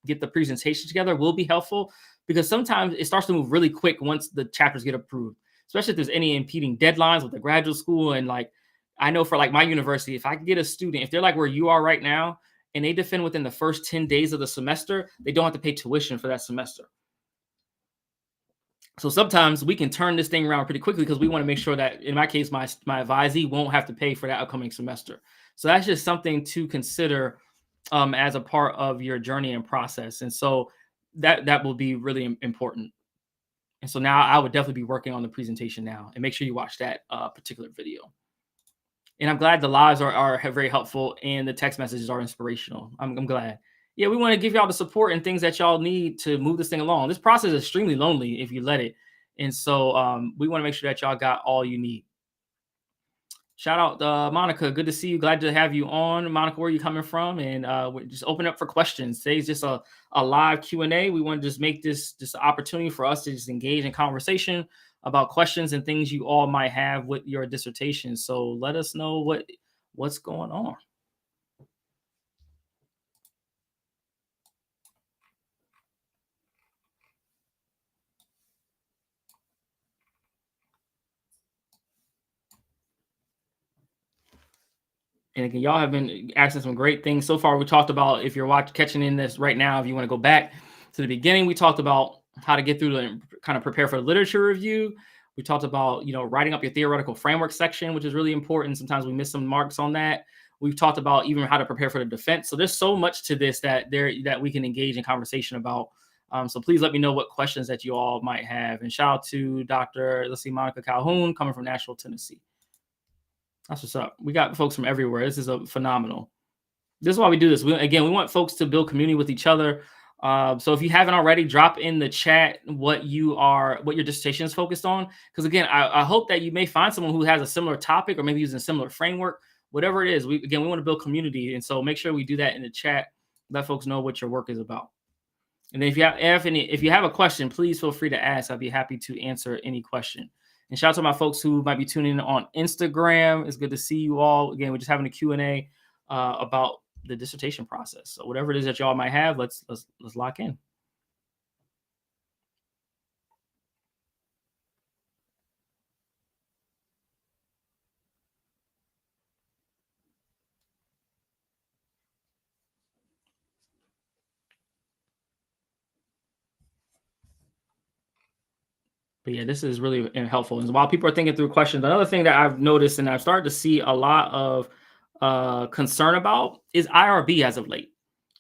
get the presentation together will be helpful, because sometimes it starts to move really quick once the chapters get approved, especially if there's any impeding deadlines with the graduate school. And like, I know for like my university, if I can get a student, if they're like where you are right now, and they defend within the first 10 days of the semester, they don't have to pay tuition for that semester. So sometimes we can turn this thing around pretty quickly because we want to make sure that, in my case, my advisee won't have to pay for that upcoming semester. So that's just something to consider as a part of your journey and process. And so that will be really important. And so now I would definitely be working on the presentation now, and make sure you watch that particular video. And I'm glad the lives are very helpful and the text messages are inspirational. I'm glad. Yeah, we want to give y'all the support and things that y'all need to move this thing along. This process is extremely lonely if you let it. And so we want to make sure that y'all got all you need. Shout out Monica. Good to see you. Glad to have you on. Monica, where are you coming from? And we just open up for questions. Today's just a live Q&A. We want to just make this just an opportunity for us to just engage in conversation about questions and things you all might have with your dissertation. So let us know what's going on. And again, y'all have been asking some great things so far. We talked about, if you're catching in this right now, if you want to go back to the beginning, we talked about how to get through and kind of prepare for the literature review. We talked about, writing up your theoretical framework section, which is really important. Sometimes we miss some marks on that. We've talked about even how to prepare for the defense. So there's so much to this that we can engage in conversation about. So please let me know what questions that you all might have. And shout out to Monica Calhoun, coming from Nashville, Tennessee. That's what's up. We got folks from everywhere. This is phenomenal. This is why we do this. We want folks to build community with each other. So if you haven't already, drop in the chat what your dissertation is focused on. Because again, I hope that you may find someone who has a similar topic or maybe using a similar framework, whatever it is. We want to build community, and so make sure we do that in the chat. Let folks know what your work is about. And then if you have a question, please feel free to ask. I'd be happy to answer any question. And shout out to my folks who might be tuning in on Instagram. It's good to see you all. Again, we're just having a Q&A about the dissertation process. So whatever it is that y'all might have, let's lock in. But yeah, this is really helpful. And while people are thinking through questions, another thing that I've noticed and I've started to see a lot of concern about is IRB as of late.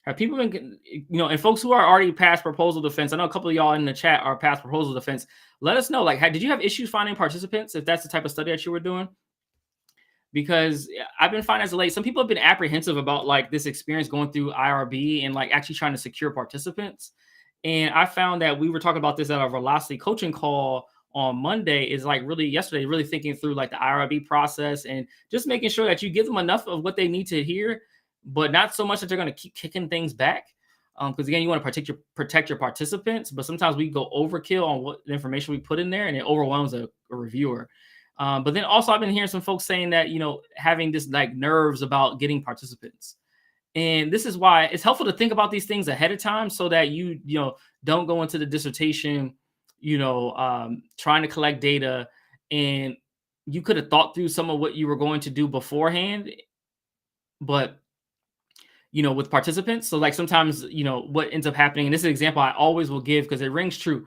Have people been, and folks who are already past proposal defense, I know a couple of y'all in the chat are past proposal defense. Let us know, did you have issues finding participants if that's the type of study that you were doing? Because I've been finding as of late, some people have been apprehensive about this experience going through IRB and actually trying to secure participants. And I found that we were talking about this at our velocity coaching call on Monday, is yesterday, really thinking through the IRB process and just making sure that you give them enough of what they need to hear, but not so much that they're going to keep kicking things back. Because again, you want to protect your participants, but sometimes we go overkill on what the information we put in there, and it overwhelms a reviewer. But then also, I've been hearing some folks saying that having this nerves about getting participants. And this is why it's helpful to think about these things ahead of time so that you don't go into the dissertation, trying to collect data, and you could have thought through some of what you were going to do beforehand, but with participants. So sometimes, what ends up happening, and this is an example I always will give because it rings true.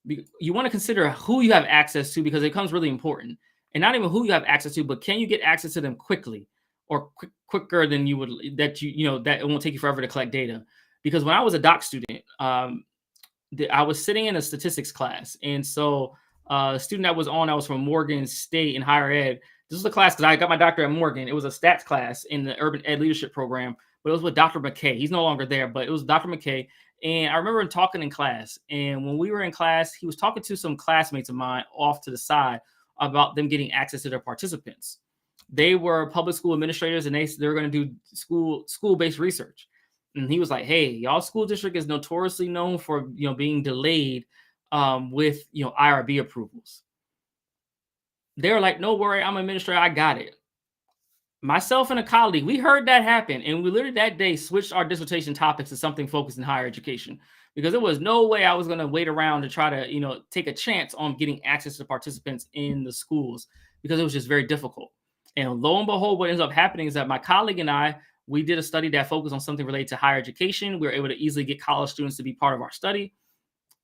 You want to consider who you have access to, because it becomes really important. And not even who you have access to, but can you get access to them quickly or quicker than you would, that that it won't take you forever to collect data. Because when I was a doc student, I was sitting in a statistics class. And so a student that was from Morgan State in higher ed. This was a class because I got my doctorate at Morgan. It was a stats class in the Urban Ed Leadership Program, but it was with Dr. McKay. He's no longer there, but it was Dr. McKay. And I remember him talking in class. And when we were in class, he was talking to some classmates of mine off to the side about them getting access to their participants. They were public school administrators, and they were going to do school-based research. And he was like, "Hey, y'all school district is notoriously known for being delayed with IRB approvals." They were like, "No worry, I'm an administrator, I got it." Myself and a colleague, we heard that happen, and we literally that day switched our dissertation topics to something focused in higher education, because there was no way I was going to wait around to try to take a chance on getting access to participants in the schools, because it was just very difficult. And lo and behold, what ends up happening is that my colleague and I, we did a study that focused on something related to higher education. We were able to easily get college students to be part of our study.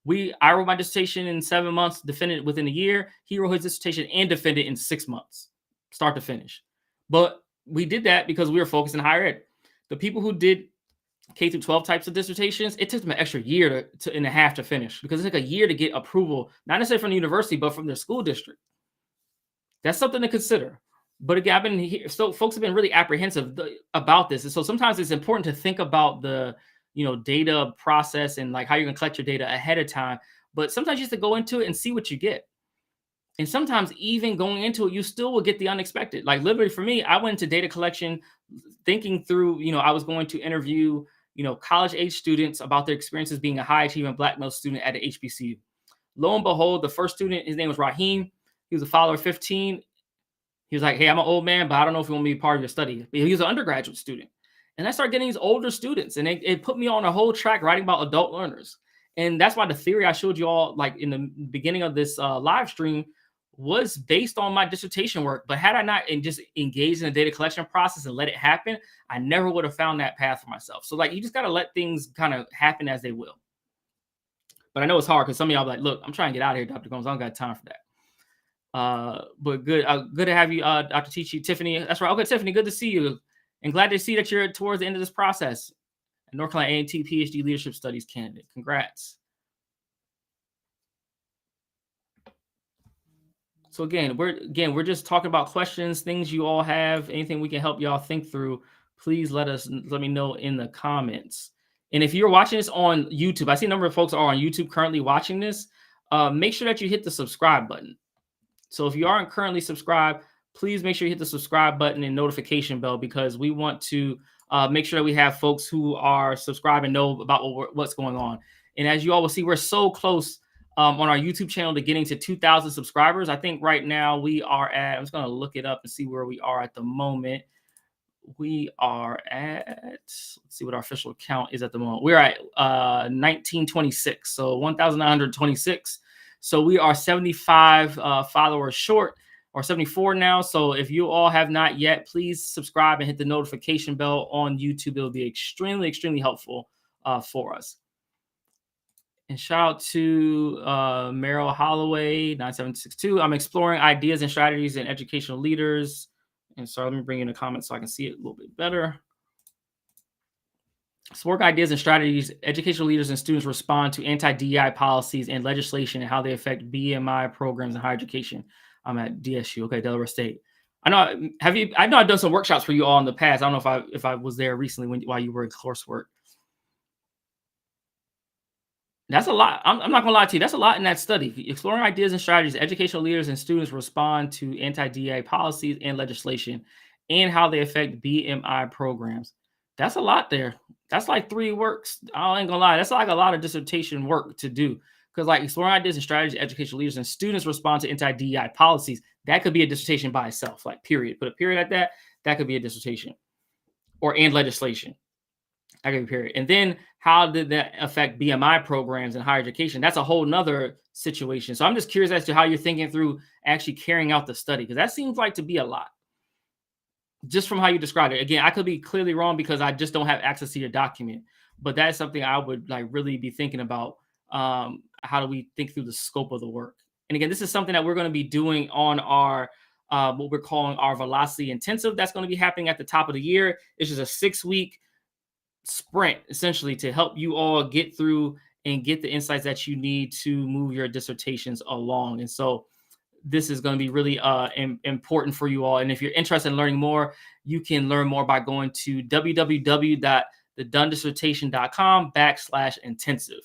I wrote my dissertation in 7 months, defended it within a year. He wrote his dissertation and defended it in 6 months, start to finish. But we did that because we were focused in higher ed. The people who did K through 12 types of dissertations, it took them an extra year and a half to finish, because it took a year to get approval, not necessarily from the university, but from their school district. That's something to consider. But again, so folks have been really apprehensive about this. And so sometimes it's important to think about the, data process and how you're going to collect your data ahead of time. But sometimes you have to go into it and see what you get. And sometimes even going into it, you still will get the unexpected. Literally for me, I went into data collection thinking through, I was going to interview, college age students about their experiences being a high achieving Black male student at a HBCU. Lo and behold, the first student, his name was Raheem. He was a follower of 15. He was like, "Hey, I'm an old man, but I don't know if you want me to be part of your study." He was an undergraduate student. And I started getting these older students, and it put me on a whole track writing about adult learners. And that's why the theory I showed you all in the beginning of this live stream was based on my dissertation work. But had I not just engaged in the data collection process and let it happen, I never would have found that path for myself. So you just got to let things kind of happen as they will. But I know it's hard because some of y'all are like, "Look, I'm trying to get out of here, Dr. Gomes. I don't got time for that." But good to have you, Dr. Tichy. Tiffany, that's right. Okay, Tiffany, good to see you, and glad to see that you're towards the end of this process. A North Carolina A&T PhD Leadership Studies candidate. Congrats. So again, we're just talking about questions, things you all have, anything we can help y'all think through. Please let me know in the comments. And if you're watching this on YouTube, I see a number of folks are on YouTube currently watching this. Make sure that you hit the subscribe button. So if you aren't currently subscribed, please make sure you hit the subscribe button and notification bell, because we want to make sure that we have folks who are subscribed and know about what's going on. And as you all will see, we're so close on our YouTube channel to getting to 2,000 subscribers. I think right now we are at, I'm just going to look it up and see where we are at the moment. We are at, let's see what our official count is at the moment. We're at 1926, so 1,926. So we are 75 followers short, or 74 now. So if you all have not yet, please subscribe and hit the notification bell on YouTube. It'll be extremely, extremely helpful for us. And shout out to Meryl Holloway, 9762. I'm exploring ideas and strategies in educational leaders. And so let me bring in the comments so I can see it a little bit better. So work ideas and strategies, educational leaders and students respond to anti-DEI policies and legislation and how they affect BMI programs in higher education. I'm at DSU, okay, Delaware State. I know I've done some workshops for you all in the past. I don't know if I was there recently while you were in coursework. That's a lot. I'm not gonna lie to you. That's a lot in that study. Exploring ideas and strategies, educational leaders and students respond to anti-DEI policies and legislation and how they affect BMI programs. That's a lot there. That's like 3 works. I ain't gonna lie. That's like a lot of dissertation work to do. Because like exploring ideas and strategies, educational leaders and students respond to anti-DEI policies. That could be a dissertation by itself, like period. Put a period at that. That could be a dissertation. Or and legislation. I give a period. And then how did that affect BMI programs in higher education? That's a whole nother situation. So I'm just curious as to how you're thinking through actually carrying out the study, because that seems like to be a lot just from how you described it. Again, I could be clearly wrong because I just don't have access to your document, but that's something I would like really be thinking about. How do we think through the scope of the work? And again, this is something that we're going to be doing on our what we're calling our Velocity Intensive. That's going to be happening at the top of the year. It's just a 6-week sprint essentially to help you all get through and get the insights that you need to move your dissertations along. And so this is going to be really important for you all. And if you're interested in learning more, you can learn more by going to www.thedonedissertation.com/intensive.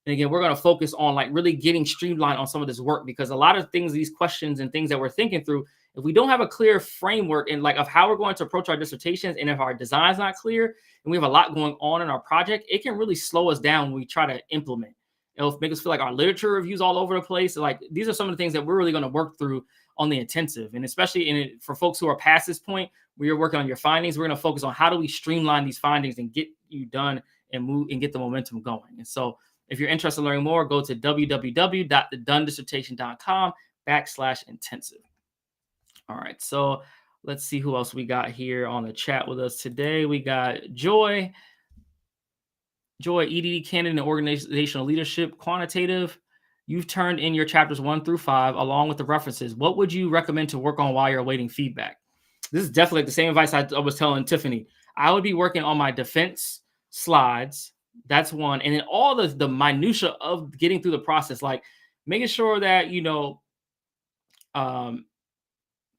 And again, we're going to focus on like really getting streamlined on some of this work, because a lot of things, these questions and things that we're thinking through, if we don't have a clear framework and like of how we're going to approach our dissertations, and if our design's not clear and we have a lot going on in our project, it can really slow us down when we try to implement. It'll make us feel like our literature reviews all over the place. Like these are some of the things that we're really going to work through on the intensive. And especially for folks who are past this point, where you're working on your findings, we're going to focus on how do we streamline these findings and get you done and move and get the momentum going. And so if you're interested in learning more, go to www.thedonedissertation.com/intensive. All right, so let's see who else we got here on the chat with us today. We got Joy, EDD candidate in organizational leadership, quantitative. You've turned in your chapters 1 through 5 along with the references. What would you recommend to work on while you're awaiting feedback? This is definitely the same advice I was telling Tiffany. I would be working on my defense slides. That's one. And then all the minutia of getting through the process, like making sure that,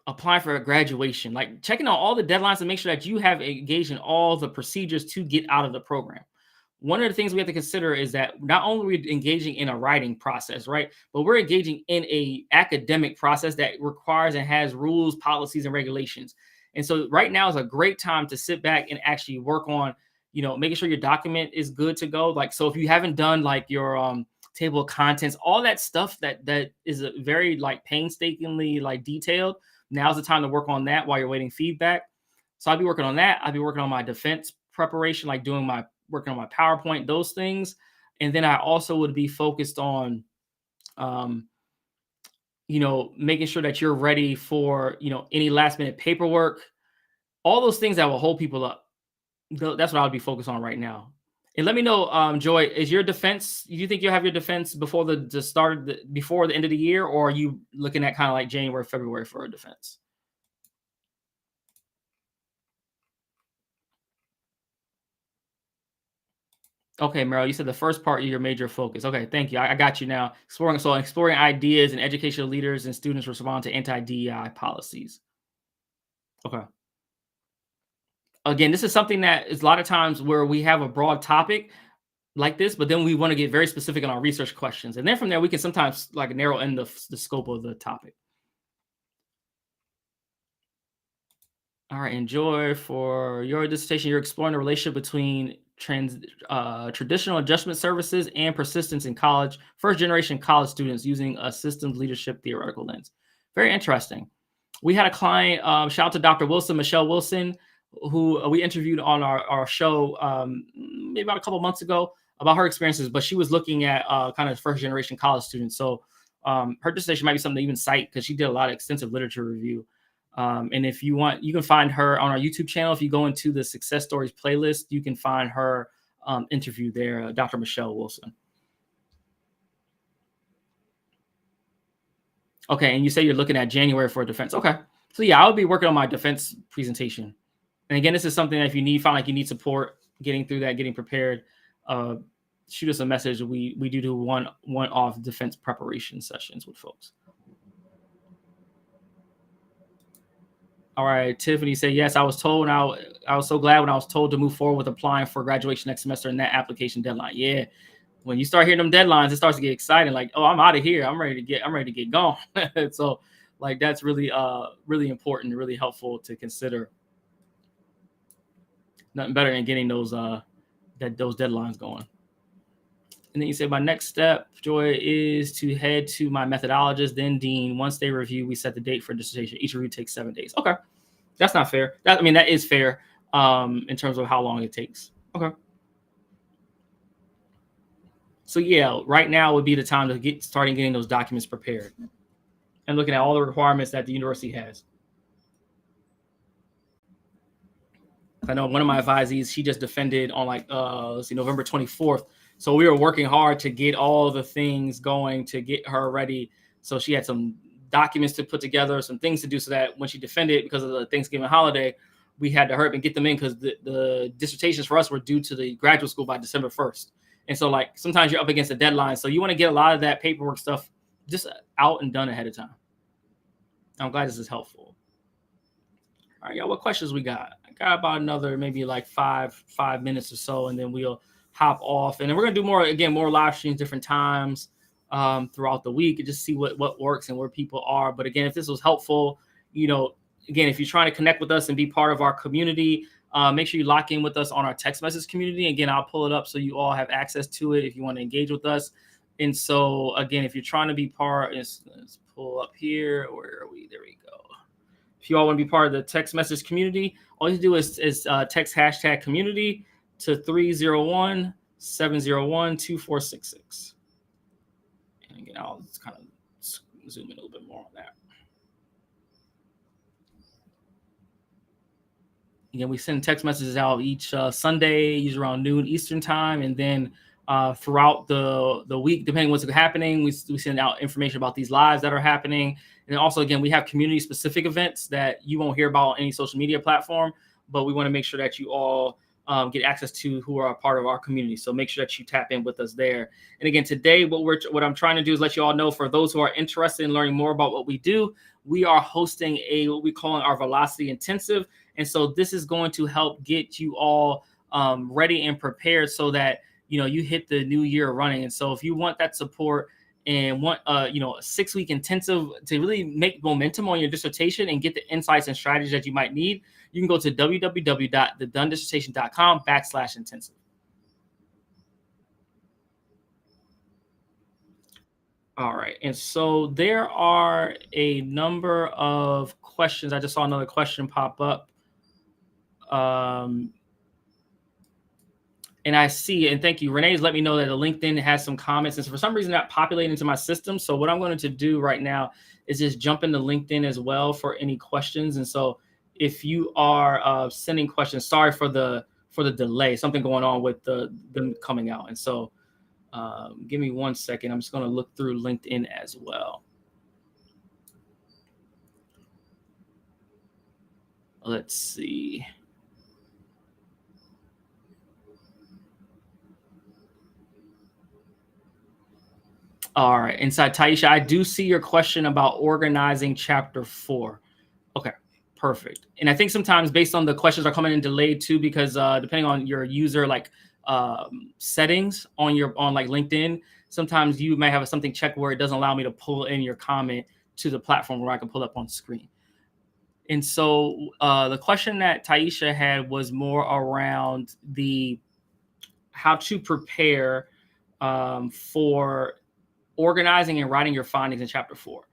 applying for a graduation, like checking out all the deadlines to make sure that you have engaged in all the procedures to get out of the program. One of the things we have to consider is that not only are we engaging in a writing process, right, but we're engaging in a academic process that requires and has rules, policies, and regulations. And so right now is a great time to sit back and actually work on, making sure your document is good to go. Like, so if you haven't done like your table of contents, all that stuff that is a very like painstakingly like detailed, now's the time to work on that while you're waiting feedback. So I'll be working on that. I'll be working on my defense preparation, like working on my PowerPoint, those things. And then I also would be focused on, making sure that you're ready for, any last minute paperwork, all those things that will hold people up. That's what I would be focused on right now. And let me know, Joy, is your defense, do you think you'll have your defense before before the end of the year, or are you looking at kind of like January, February for a defense? Okay, Meryl, you said the first part of your major focus. Okay, thank you. I got you now. Exploring ideas and educational leaders and students respond to anti-DEI policies. Okay. Again, this is something that is a lot of times where we have a broad topic, like this, but then we want to get very specific on our research questions. And then from there, we can sometimes like narrow in the scope of the topic. All right, enjoy for your dissertation. You're exploring the relationship between traditional adjustment services and persistence in college, first generation college students using a systems leadership theoretical lens. Very interesting. We had a client, shout out to Dr. Wilson, Michelle Wilson, who we interviewed on our show maybe about a couple months ago about her experiences, but she was looking at kind of first generation college students. So her dissertation might be something to even cite because she did a lot of extensive literature review. And if you want, you can find her on our YouTube channel. If you go into the success stories playlist, you can find her interview there, Dr. Michelle Wilson. Okay, and you say you're looking at January for defense. Okay, so yeah, I'll be working on my defense presentation. And again, this is something that if you find like you need support getting through that, getting prepared, shoot us a message. We do one-off defense preparation sessions with folks. All right, Tiffany said, yes, I was told, and I was so glad when I was told to move forward with applying for graduation next semester and that application deadline. Yeah, when you start hearing them deadlines, it starts to get exciting. Like, oh, I'm out of here. I'm ready to get gone. So, like, that's really really important, really helpful to consider. Nothing better than getting those deadlines going. And then you say, my next step, Joy, is to head to my methodologist, then dean. Once they review, we set the date for dissertation. Each review takes 7 days. Okay, that's not fair. That is fair in terms of how long it takes. Okay. So yeah, right now would be the time to get starting getting those documents prepared and looking at all the requirements that the university has. I know one of my advisees, she just defended on like November 24th. So we were working hard to get all the things going to get her ready. So she had some documents to put together, some things to do so that when she defended because of the Thanksgiving holiday, we had to hurry up and get them in because the dissertations for us were due to the graduate school by December 1st. And so like sometimes you're up against a deadline. So you want to get a lot of that paperwork stuff just out and done ahead of time. I'm glad this is helpful. All right, y'all, what questions we got? I got about another maybe like five minutes or so, and then we'll hop off. And then we're gonna do more live streams, different times throughout the week, and just see what works and where people are. But again, if this was helpful, again, if you're trying to connect with us and be part of our community, make sure you lock in with us on our text message community. Again, I'll pull it up so you all have access to it if you want to engage with us. And so again, if you're trying to be part, let's pull up here. Where are we? There we go. If you all want to be part of the text message community, all you do is text hashtag community to 301-701-2466. And again, I'll just kind of zoom in a little bit more on that. Again, we send text messages out each Sunday, usually around noon Eastern time, and then throughout the week, depending on what's happening, we send out information about these lives that are happening. And also, again, we have community-specific events that you won't hear about on any social media platform, but we want to make sure that you all get access to who are a part of our community. So make sure that you tap in with us there. And again, today, what I'm trying to do is let you all know, for those who are interested in learning more about what we do, we are hosting what we call our Velocity Intensive. And so this is going to help get you all ready and prepared so that you hit the new year running. And so if you want that support and want a 6-week intensive to really make momentum on your dissertation and get the insights and strategies that you might need, you can go to www.thedonedissertation.com/intensive. All right. And so there are a number of questions. I just saw another question pop up. And I see, and thank you, Renee's let me know that the LinkedIn has some comments, and for some reason not populating into my system. So what I'm going to do right now is just jump into LinkedIn as well for any questions. And so if you are sending questions, sorry for the delay, something going on with them coming out. And so give me 1 second. I'm just going to look through LinkedIn as well. Let's see. All right. Inside Taisha, I do see your question about organizing chapter 4. Okay, perfect. And I think sometimes based on the questions are coming in delayed too, because depending on your user, like settings on like LinkedIn, sometimes you may have something checked where it doesn't allow me to pull in your comment to the platform where I can pull up on screen. And so the question that Taisha had was more around the how to prepare for organizing and writing your findings in chapter 4.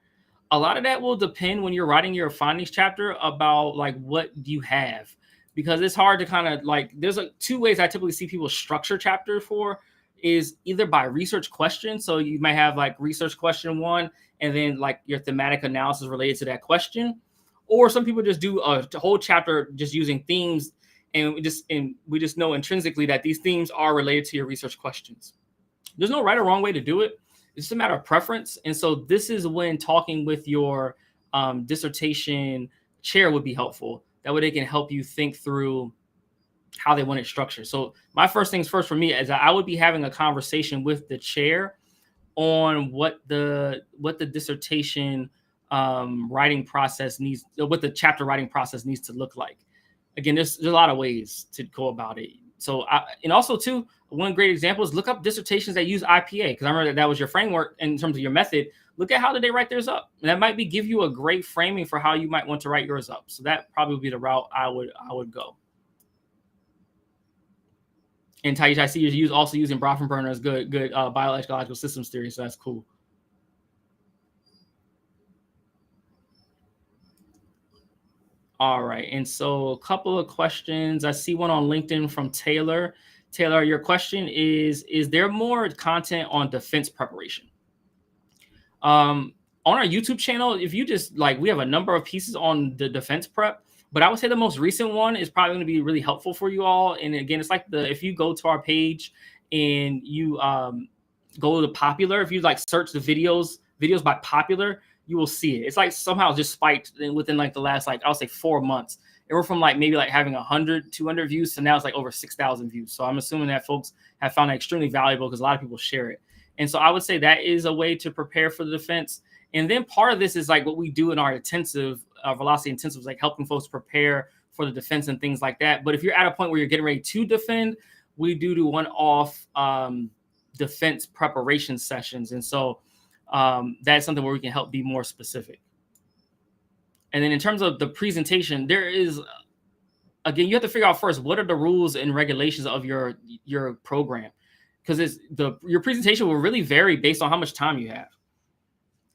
A lot of that will depend when you're writing your findings chapter about like what you have, because it's hard to kind of like, there's two ways I typically see people structure chapter 4 is either by research question. So you might have like research question 1 and then like your thematic analysis related to that question, or some people just do a whole chapter just using themes, and we just know intrinsically that these themes are related to your research questions. There's no right or wrong way to do it. It's just a matter of preference. And so this is when talking with your dissertation chair would be helpful. That way they can help you think through how they want it structured. So my first things first for me is I would be having a conversation with the chair on what the dissertation writing process needs, what the chapter writing process needs to look like. Again, there's a lot of ways to go about it. So, and also too, one great example is look up dissertations that use IPA, because I remember that was your framework in terms of your method. Look at how did they write theirs up, and that might give you a great framing for how you might want to write yours up. So that probably would be the route I would go. And Taisha, I see you're also using Brofenbrenner as good bioecological systems theory, so that's cool. All right, and so a couple of questions. I see one on LinkedIn from Taylor. Taylor, your question is there more content on defense preparation? On our YouTube channel, if you just like, we have a number of pieces on the defense prep, but I would say the most recent one is probably going to be really helpful for you all. And again, it's like if you go to our page and you go to popular, if you like search the videos by popular, you will see it. It's like somehow just spiked within like the last, like, I'll say 4 months. It went from like maybe like having 100, 200 views to now it's like over 6,000 views. So I'm assuming that folks have found it extremely valuable because a lot of people share it. And so I would say that is a way to prepare for the defense. And then part of this is like what we do in our intensive, velocity intensives, like helping folks prepare for the defense and things like that. But if you're at a point where you're getting ready to defend, we do one-off defense preparation sessions. And so that's something where we can help be more specific. And then in terms of the presentation, there is, again, you have to figure out first, what are the rules and regulations of your program? Because your presentation will really vary based on how much time you have.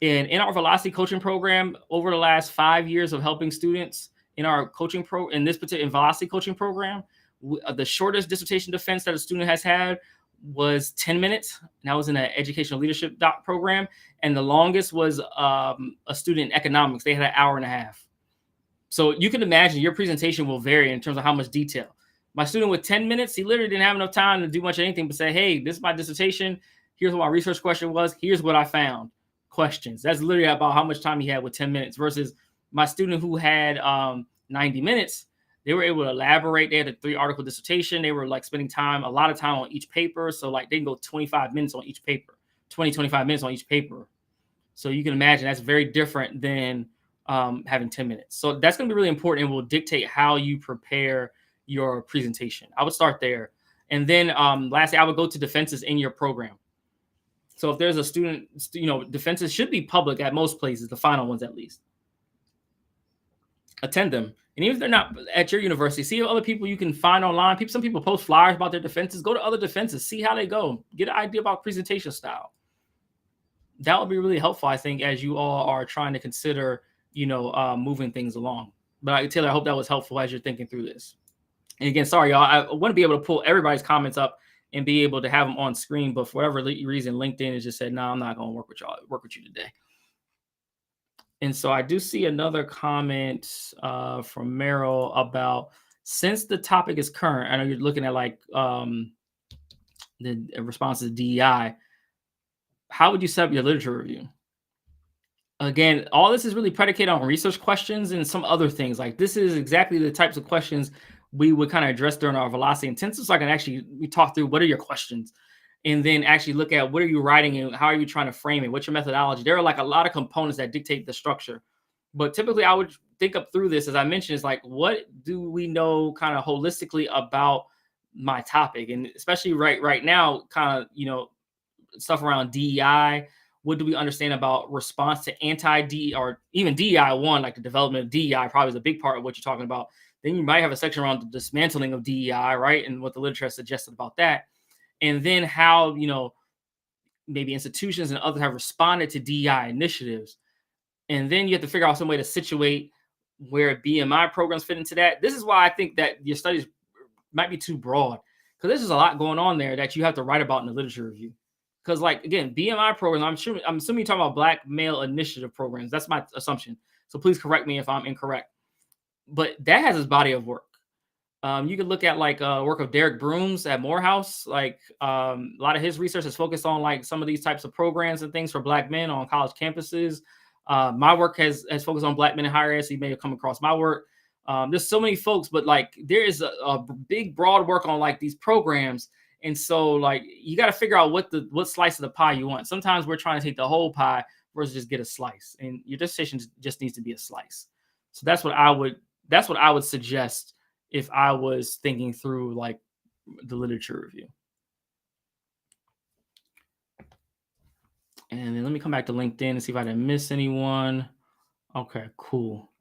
And in our velocity coaching program, over the last 5 years of helping students in our coaching in this particular velocity coaching program, the shortest dissertation defense that a student has had was 10 minutes. And that was in an educational leadership program. And the longest was a student in economics. They had an hour and a half. So you can imagine your presentation will vary in terms of how much detail. My student with 10 minutes, he literally didn't have enough time to do much of anything but say, hey, this is my dissertation. Here's what my research question was. Here's what I found. Questions. That's literally about how much time he had with 10 minutes versus my student who had 90 minutes. They were able to elaborate. They had a 3-article dissertation. They were like spending a lot of time on each paper. So like they can go 25 minutes on each paper, 25 minutes on each paper. So you can imagine that's very different than having 10 minutes. So that's going to be really important and will dictate how you prepare your presentation. I would start there. And then lastly, I would go to defenses in your program. So if there's a student, defenses should be public at most places, the final ones at least. Attend them. And even if they're not at your university, see other people you can find online. Some people post flyers about their defenses. Go to other defenses, see how they go. Get an idea about presentation style. That would be really helpful, I think, as you all are trying to consider, moving things along. But Taylor, I hope that was helpful as you're thinking through this. And again, sorry, y'all, I want to be able to pull everybody's comments up and be able to have them on screen. But for whatever reason, LinkedIn has just said, no, I'm not going to work with you today. And so I do see another comment from Merrill about, since the topic is current, I know you're looking at like the responses to DEI, how would you set up your literature review? Again, all this is really predicated on research questions and some other things. Like this is exactly the types of questions we would kind of address during our velocity intensive. So I can we talk through what are your questions, and then actually look at what are you writing and how are you trying to frame it? What's your methodology? There are like a lot of components that dictate the structure. But typically I would think up through this, as I mentioned, is like, what do we know kind of holistically about my topic, and especially right now, kind of, stuff around DEI. What do we understand about response to anti-DEI or even DEI one, like the development of DEI probably is a big part of what you're talking about. Then you might have a section around the dismantling of DEI, right? And what the literature has suggested about that. And then how, maybe institutions and others have responded to DEI initiatives. And then you have to figure out some way to situate where BMI programs fit into that. This is why I think that your studies might be too broad, because there's just a lot going on there that you have to write about in the literature review. Because, like, again, BMI programs, I'm assuming you're talking about Black male initiative programs. That's my assumption. So please correct me if I'm incorrect. But that has its body of work. You could look at like work of Derek Brooms at Morehouse. Like a lot of his research is focused on like some of these types of programs and things for Black men on college campuses. My work has focused on Black men in higher ed. So you may have come across my work. There's so many folks, but like there is a big, broad work on like these programs. And so like you got to figure out what slice of the pie you want. Sometimes we're trying to take the whole pie versus just get a slice. And your dissertation just needs to be a slice. So that's what I would suggest if I was thinking through like the literature review. And then let me come back to LinkedIn and see if I didn't miss anyone. Okay, cool.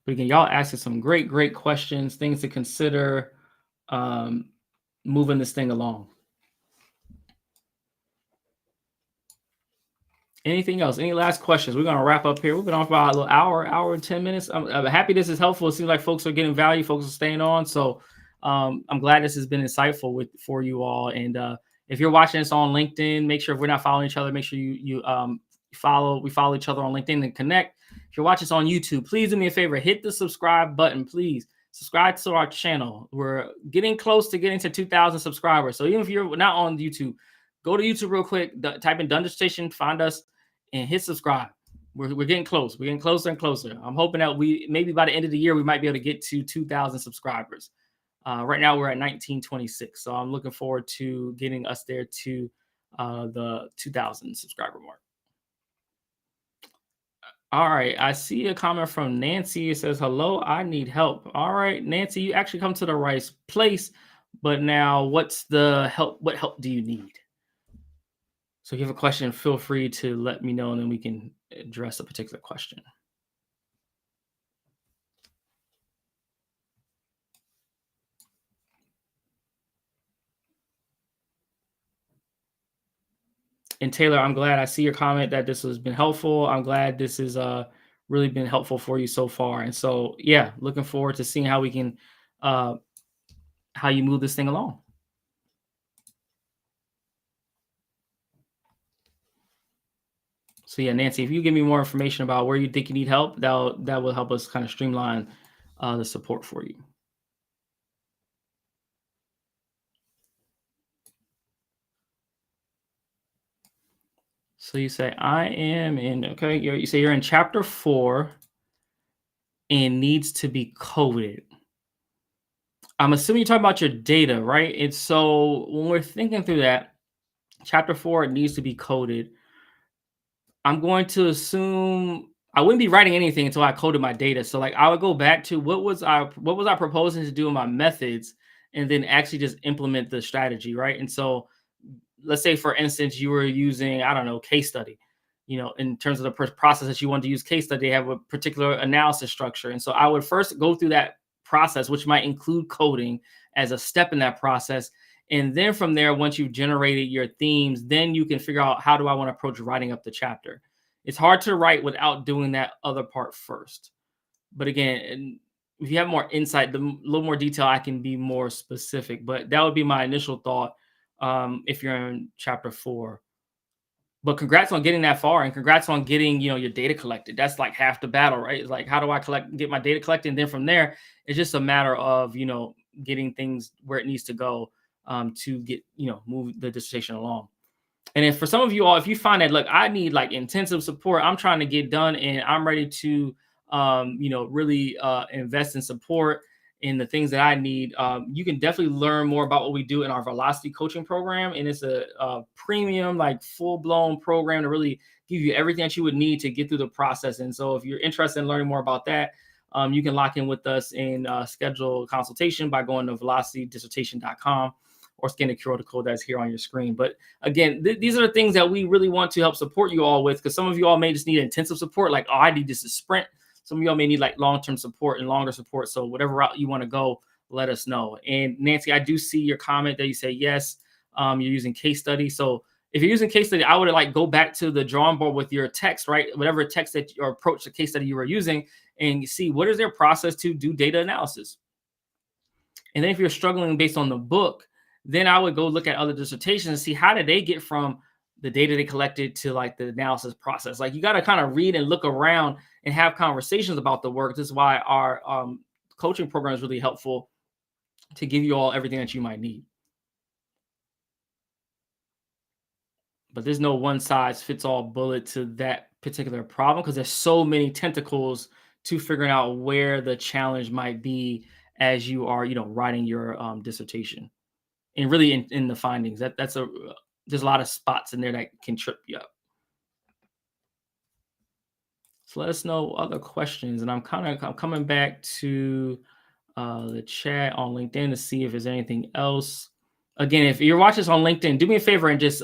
But again, y'all asking some great questions, things to consider, moving this thing along. Anything else? Any last questions? We're going to wrap up here. We've been on for about a little hour and 10 minutes. I'm happy this is helpful. It seems like folks are getting value. Folks are staying on. So I'm glad this has been insightful for you all. And if you're watching this on LinkedIn, make sure if we're not following each other, make sure you follow each other on LinkedIn and connect. If you're watching this on YouTube, please do me a favor. Hit the subscribe button, please. Subscribe to our channel. We're getting close to getting to 2,000 subscribers. So even if you're not on YouTube, go to YouTube real quick, type in Dissertation, find us, and hit subscribe. We're getting close. We're getting closer and closer. I'm hoping that maybe by the end of the year, we might be able to get to 2,000 subscribers. Right now, we're at 1926. So I'm looking forward to getting us there to the 2,000 subscriber mark. All right. I see a comment from Nancy. It says, hello, I need help. All right, Nancy, you actually come to the right place. But now what's the help? What help do you need? So if you have a question, feel free to let me know and then we can address a particular question. And Taylor, I'm glad I see your comment that this has been helpful. I'm glad this has really been helpful for you so far. And so, yeah, looking forward to seeing how we can, how you move this thing along. So yeah, Nancy, if you give me more information about where you think you need help, that will help us kind of streamline the support for you. So you say, I am in, okay, you say you're in chapter 4 and needs to be coded. I'm assuming you're talking about your data, right? And so when we're thinking through that, chapter 4, it needs to be coded. I'm going to assume I wouldn't be writing anything until I coded my data. So like I would go back to what was I proposing to do in my methods and then actually just implement the strategy, right? And so let's say, for instance, you were using, I don't know, case study, in terms of the process that you want to use case study, they have a particular analysis structure. And so I would first go through that process, which might include coding as a step in that process. And then from there, once you've generated your themes, then you can figure out, how do I want to approach writing up the chapter? It's hard to write without doing that other part first. But again, if you have more insight, a little more detail, I can be more specific. But that would be my initial thought if you're in chapter 4. But congrats on getting that far, and congrats on getting, your data collected. That's like half the battle, right? It's like, how do I get my data collected? And then from there, it's just a matter of, getting things where it needs to go to get, move the dissertation along. And if for some of you all, if you find that, look, I need like intensive support, I'm trying to get done and I'm ready to, really invest in support in the things that I need, you can definitely learn more about what we do in our Velocity coaching program. And it's a premium, like full-blown program to really give you everything that you would need to get through the process. And so if you're interested in learning more about that, you can lock in with us and schedule a consultation by going to velocitydissertation.com or scan the QR code that's here on your screen. But again, these are the things that we really want to help support you all with, because some of you all may just need intensive support, like, oh, I need this to sprint. Some of y'all may need like long-term support and longer support. So whatever route you want to go, let us know. And Nancy, I do see your comment that you say, yes, you're using case study. So if you're using case study, I would like go back to the drawing board with your text, right? Whatever text that or approach the case study you were using, and see what is their process to do data analysis. And then if you're struggling based on the book, then I would go look at other dissertations and see how did they get from the data they collected to like the analysis process. Like, you got to kind of read and look around and have conversations about the work. This is why our coaching program is really helpful, to give you all everything that you might need. But there's no one size fits all bullet to that particular problem, because there's so many tentacles to figuring out where the challenge might be as you are, writing your dissertation, and really in the findings. There's a lot of spots in there that can trip you up. So let us know other questions, and I'm coming back to the chat on LinkedIn to see if there's anything else. Again, if you're watching this on LinkedIn, do me a favor and just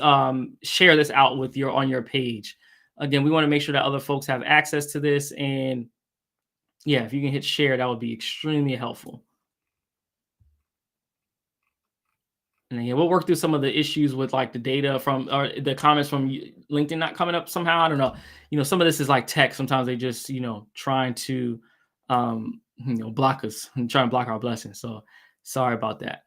share this out on your page. Again, we want to make sure that other folks have access to this, and yeah, if you can hit share, that would be extremely helpful. And then, yeah, we'll work through some of the issues with like the data from, or the comments from LinkedIn not coming up somehow. I don't know. Some of this is like text. Sometimes they just, trying to, block us and trying to block our blessings. So sorry about that.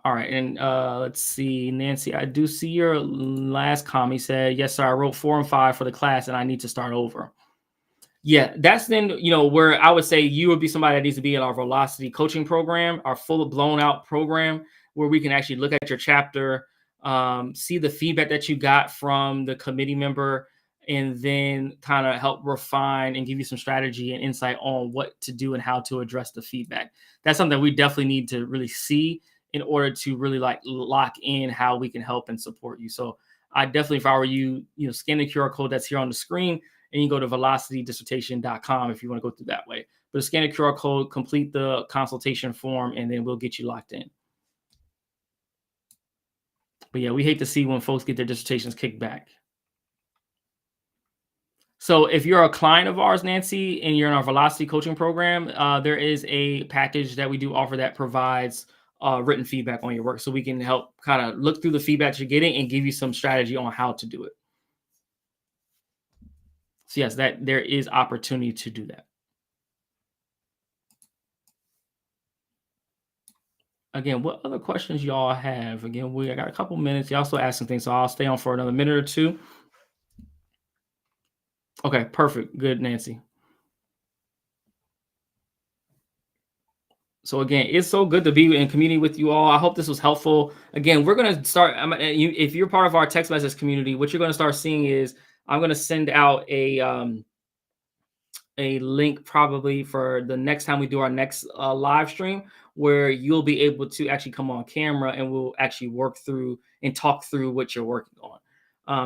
All right. And let's see, Nancy, I do see your last comment. He said, yes, sir, I wrote 4 and 5 for the class and I need to start over. Yeah, that's then, where I would say you would be somebody that needs to be in our Velocity coaching program, our full blown out program, where we can actually look at your chapter, see the feedback that you got from the committee member, and then kind of help refine and give you some strategy and insight on what to do and how to address the feedback. That's something that we definitely need to really see in order to really like lock in how we can help and support you. So I definitely, if I were you, scan the QR code that's here on the screen, and you go to velocitydissertation.com if you want to go through that way. But scan the QR code, complete the consultation form, and then we'll get you locked in. But yeah, we hate to see when folks get their dissertations kicked back. So if you're a client of ours, Nancy, and you're in our Velocity coaching program, there is a package that we do offer that provides written feedback on your work. So we can help kind of look through the feedback you're getting and give you some strategy on how to do it. So yes, that there is opportunity to do that. Again, what other questions y'all have? Again, I got a couple minutes. Y'all still asking things, so I'll stay on for another minute or two. Okay, perfect. Good, Nancy. So again, it's so good to be in community with you all. I hope this was helpful. Again, we're going to start, if you're part of our text message community, what you're going to start seeing is I'm going to send out a link probably for the next time we do our next live stream, where you'll be able to actually come on camera and we'll actually work through and talk through what you're working on.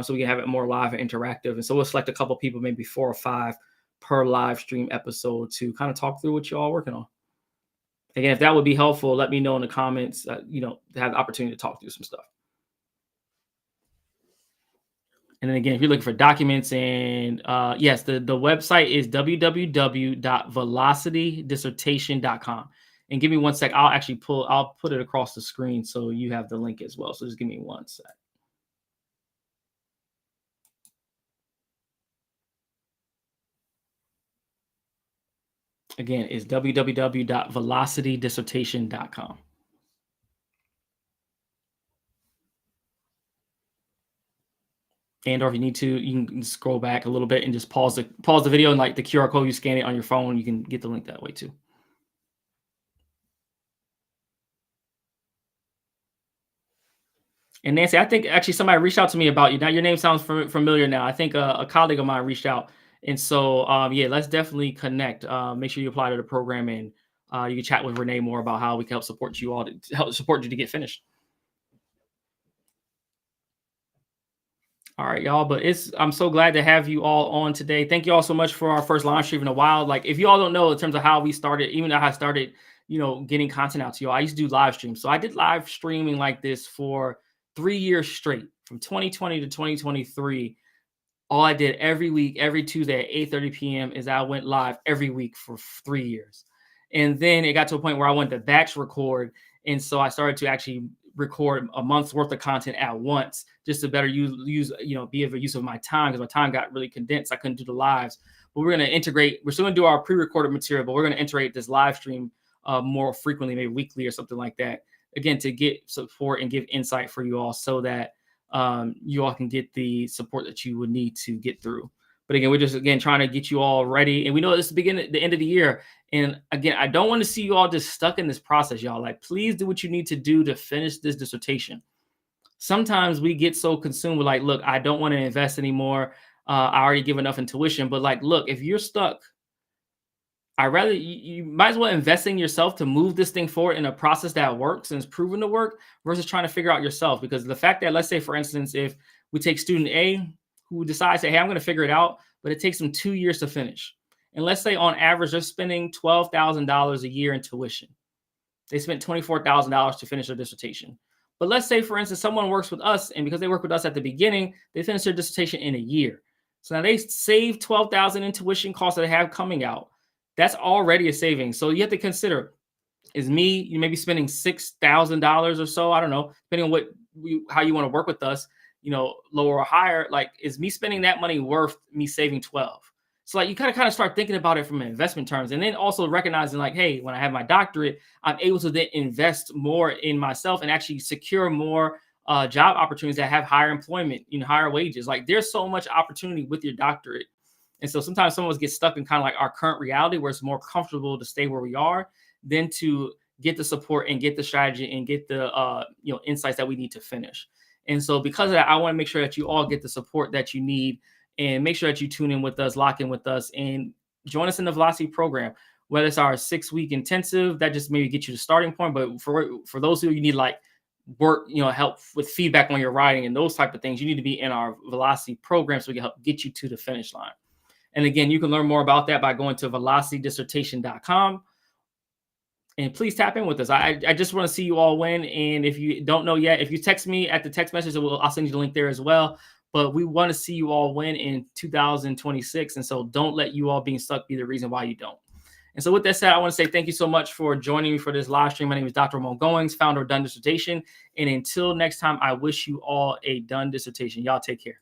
So we can have it more live and interactive. And so we'll select a couple people, maybe 4 or 5 per live stream episode, to kind of talk through what you're all working on. Again, if that would be helpful, let me know in the comments, to have the opportunity to talk through some stuff. And then again, if you're looking for documents, and yes, the website is www.velocitydissertation.com. And give me 1 sec. I'll put it across the screen so you have the link as well. So just give me 1 sec. Again, it's www.velocitydissertation.com. And or if you need to, you can scroll back a little bit and just pause the video, and like the QR code, you scan it on your phone, you can get the link that way too. And Nancy, I think actually somebody reached out to me about you. Now your name sounds familiar now. I think a colleague of mine reached out. And so, yeah, let's definitely connect. Make sure you apply to the program, and you can chat with Renee more about how we can help support you all to help support you to get finished. All right, y'all. But I'm so glad to have you all on today. Thank you all so much for our first live stream in a while. Like, if you all don't know in terms of how we started, even though I started, getting content out to y'all, I used to do live streams. So I did live streaming like this for 3 years straight, from 2020 to 2023. All I did every week, every Tuesday at 8:30 p.m. is I went live every week for 3 years. And then it got to a point where I wanted to batch record. And so I started to actually record a month's worth of content at once, just to better use be of a use of my time, because my time got really condensed. I couldn't do the lives. But we're going to integrate, we're still going to do our pre-recorded material, but we're going to integrate this live stream more frequently, maybe weekly or something like that. Again, to get support and give insight for you all, so that you all can get the support that you would need to get through. But again, we're just trying to get you all ready. And we know it's the end of the year. And again, I don't want to see you all just stuck in this process, y'all. Like, please do what you need to do to finish this dissertation. Sometimes we get so consumed with like, look, I don't want to invest anymore. I already give enough in tuition. But like, look, if you're stuck, I rather you might as well invest in yourself to move this thing forward in a process that works and is proven to work, versus trying to figure out yourself. Because the fact that, let's say, for instance, if we take student A who decides, hey, I'm going to figure it out, but it takes them 2 years to finish. And let's say on average, they're spending $12,000 a year in tuition. They spent $24,000 to finish their dissertation. But let's say, for instance, someone works with us, and because they work with us at the beginning, they finish their dissertation in a year. So now they save $12,000 in tuition costs that they have coming out. That's already a savings. So you have to consider, you may be spending $6,000 or so. I don't know, depending on how you want to work with us, lower or higher. Like, is me spending that money worth me saving 12? So like, you kind of start thinking about it from investment terms, and then also recognizing like, hey, when I have my doctorate, I'm able to then invest more in myself and actually secure more job opportunities that have higher employment, higher wages. Like, there's so much opportunity with your doctorate. And so sometimes some of us get stuck in kind of like our current reality, where it's more comfortable to stay where we are than to get the support and get the strategy and get the insights that we need to finish. And so because of that, I want to make sure that you all get the support that you need, and make sure that you tune in with us, lock in with us, and join us in the Velocity program. Whether it's our 6-week intensive, that just maybe get you the starting point. But for those who you need like work, help with feedback on your writing and those type of things, you need to be in our Velocity program so we can help get you to the finish line. And again, you can learn more about that by going to velocitydissertation.com. And please tap in with us. I just want to see you all win. And if you don't know yet, if you text me at the text message, I'll send you the link there as well. But we want to see you all win in 2026. And so don't let you all being stuck be the reason why you don't. And so with that said, I want to say thank you so much for joining me for this live stream. My name is Dr. Ramon Goings, founder of Done Dissertation. And until next time, I wish you all a done dissertation. Y'all take care.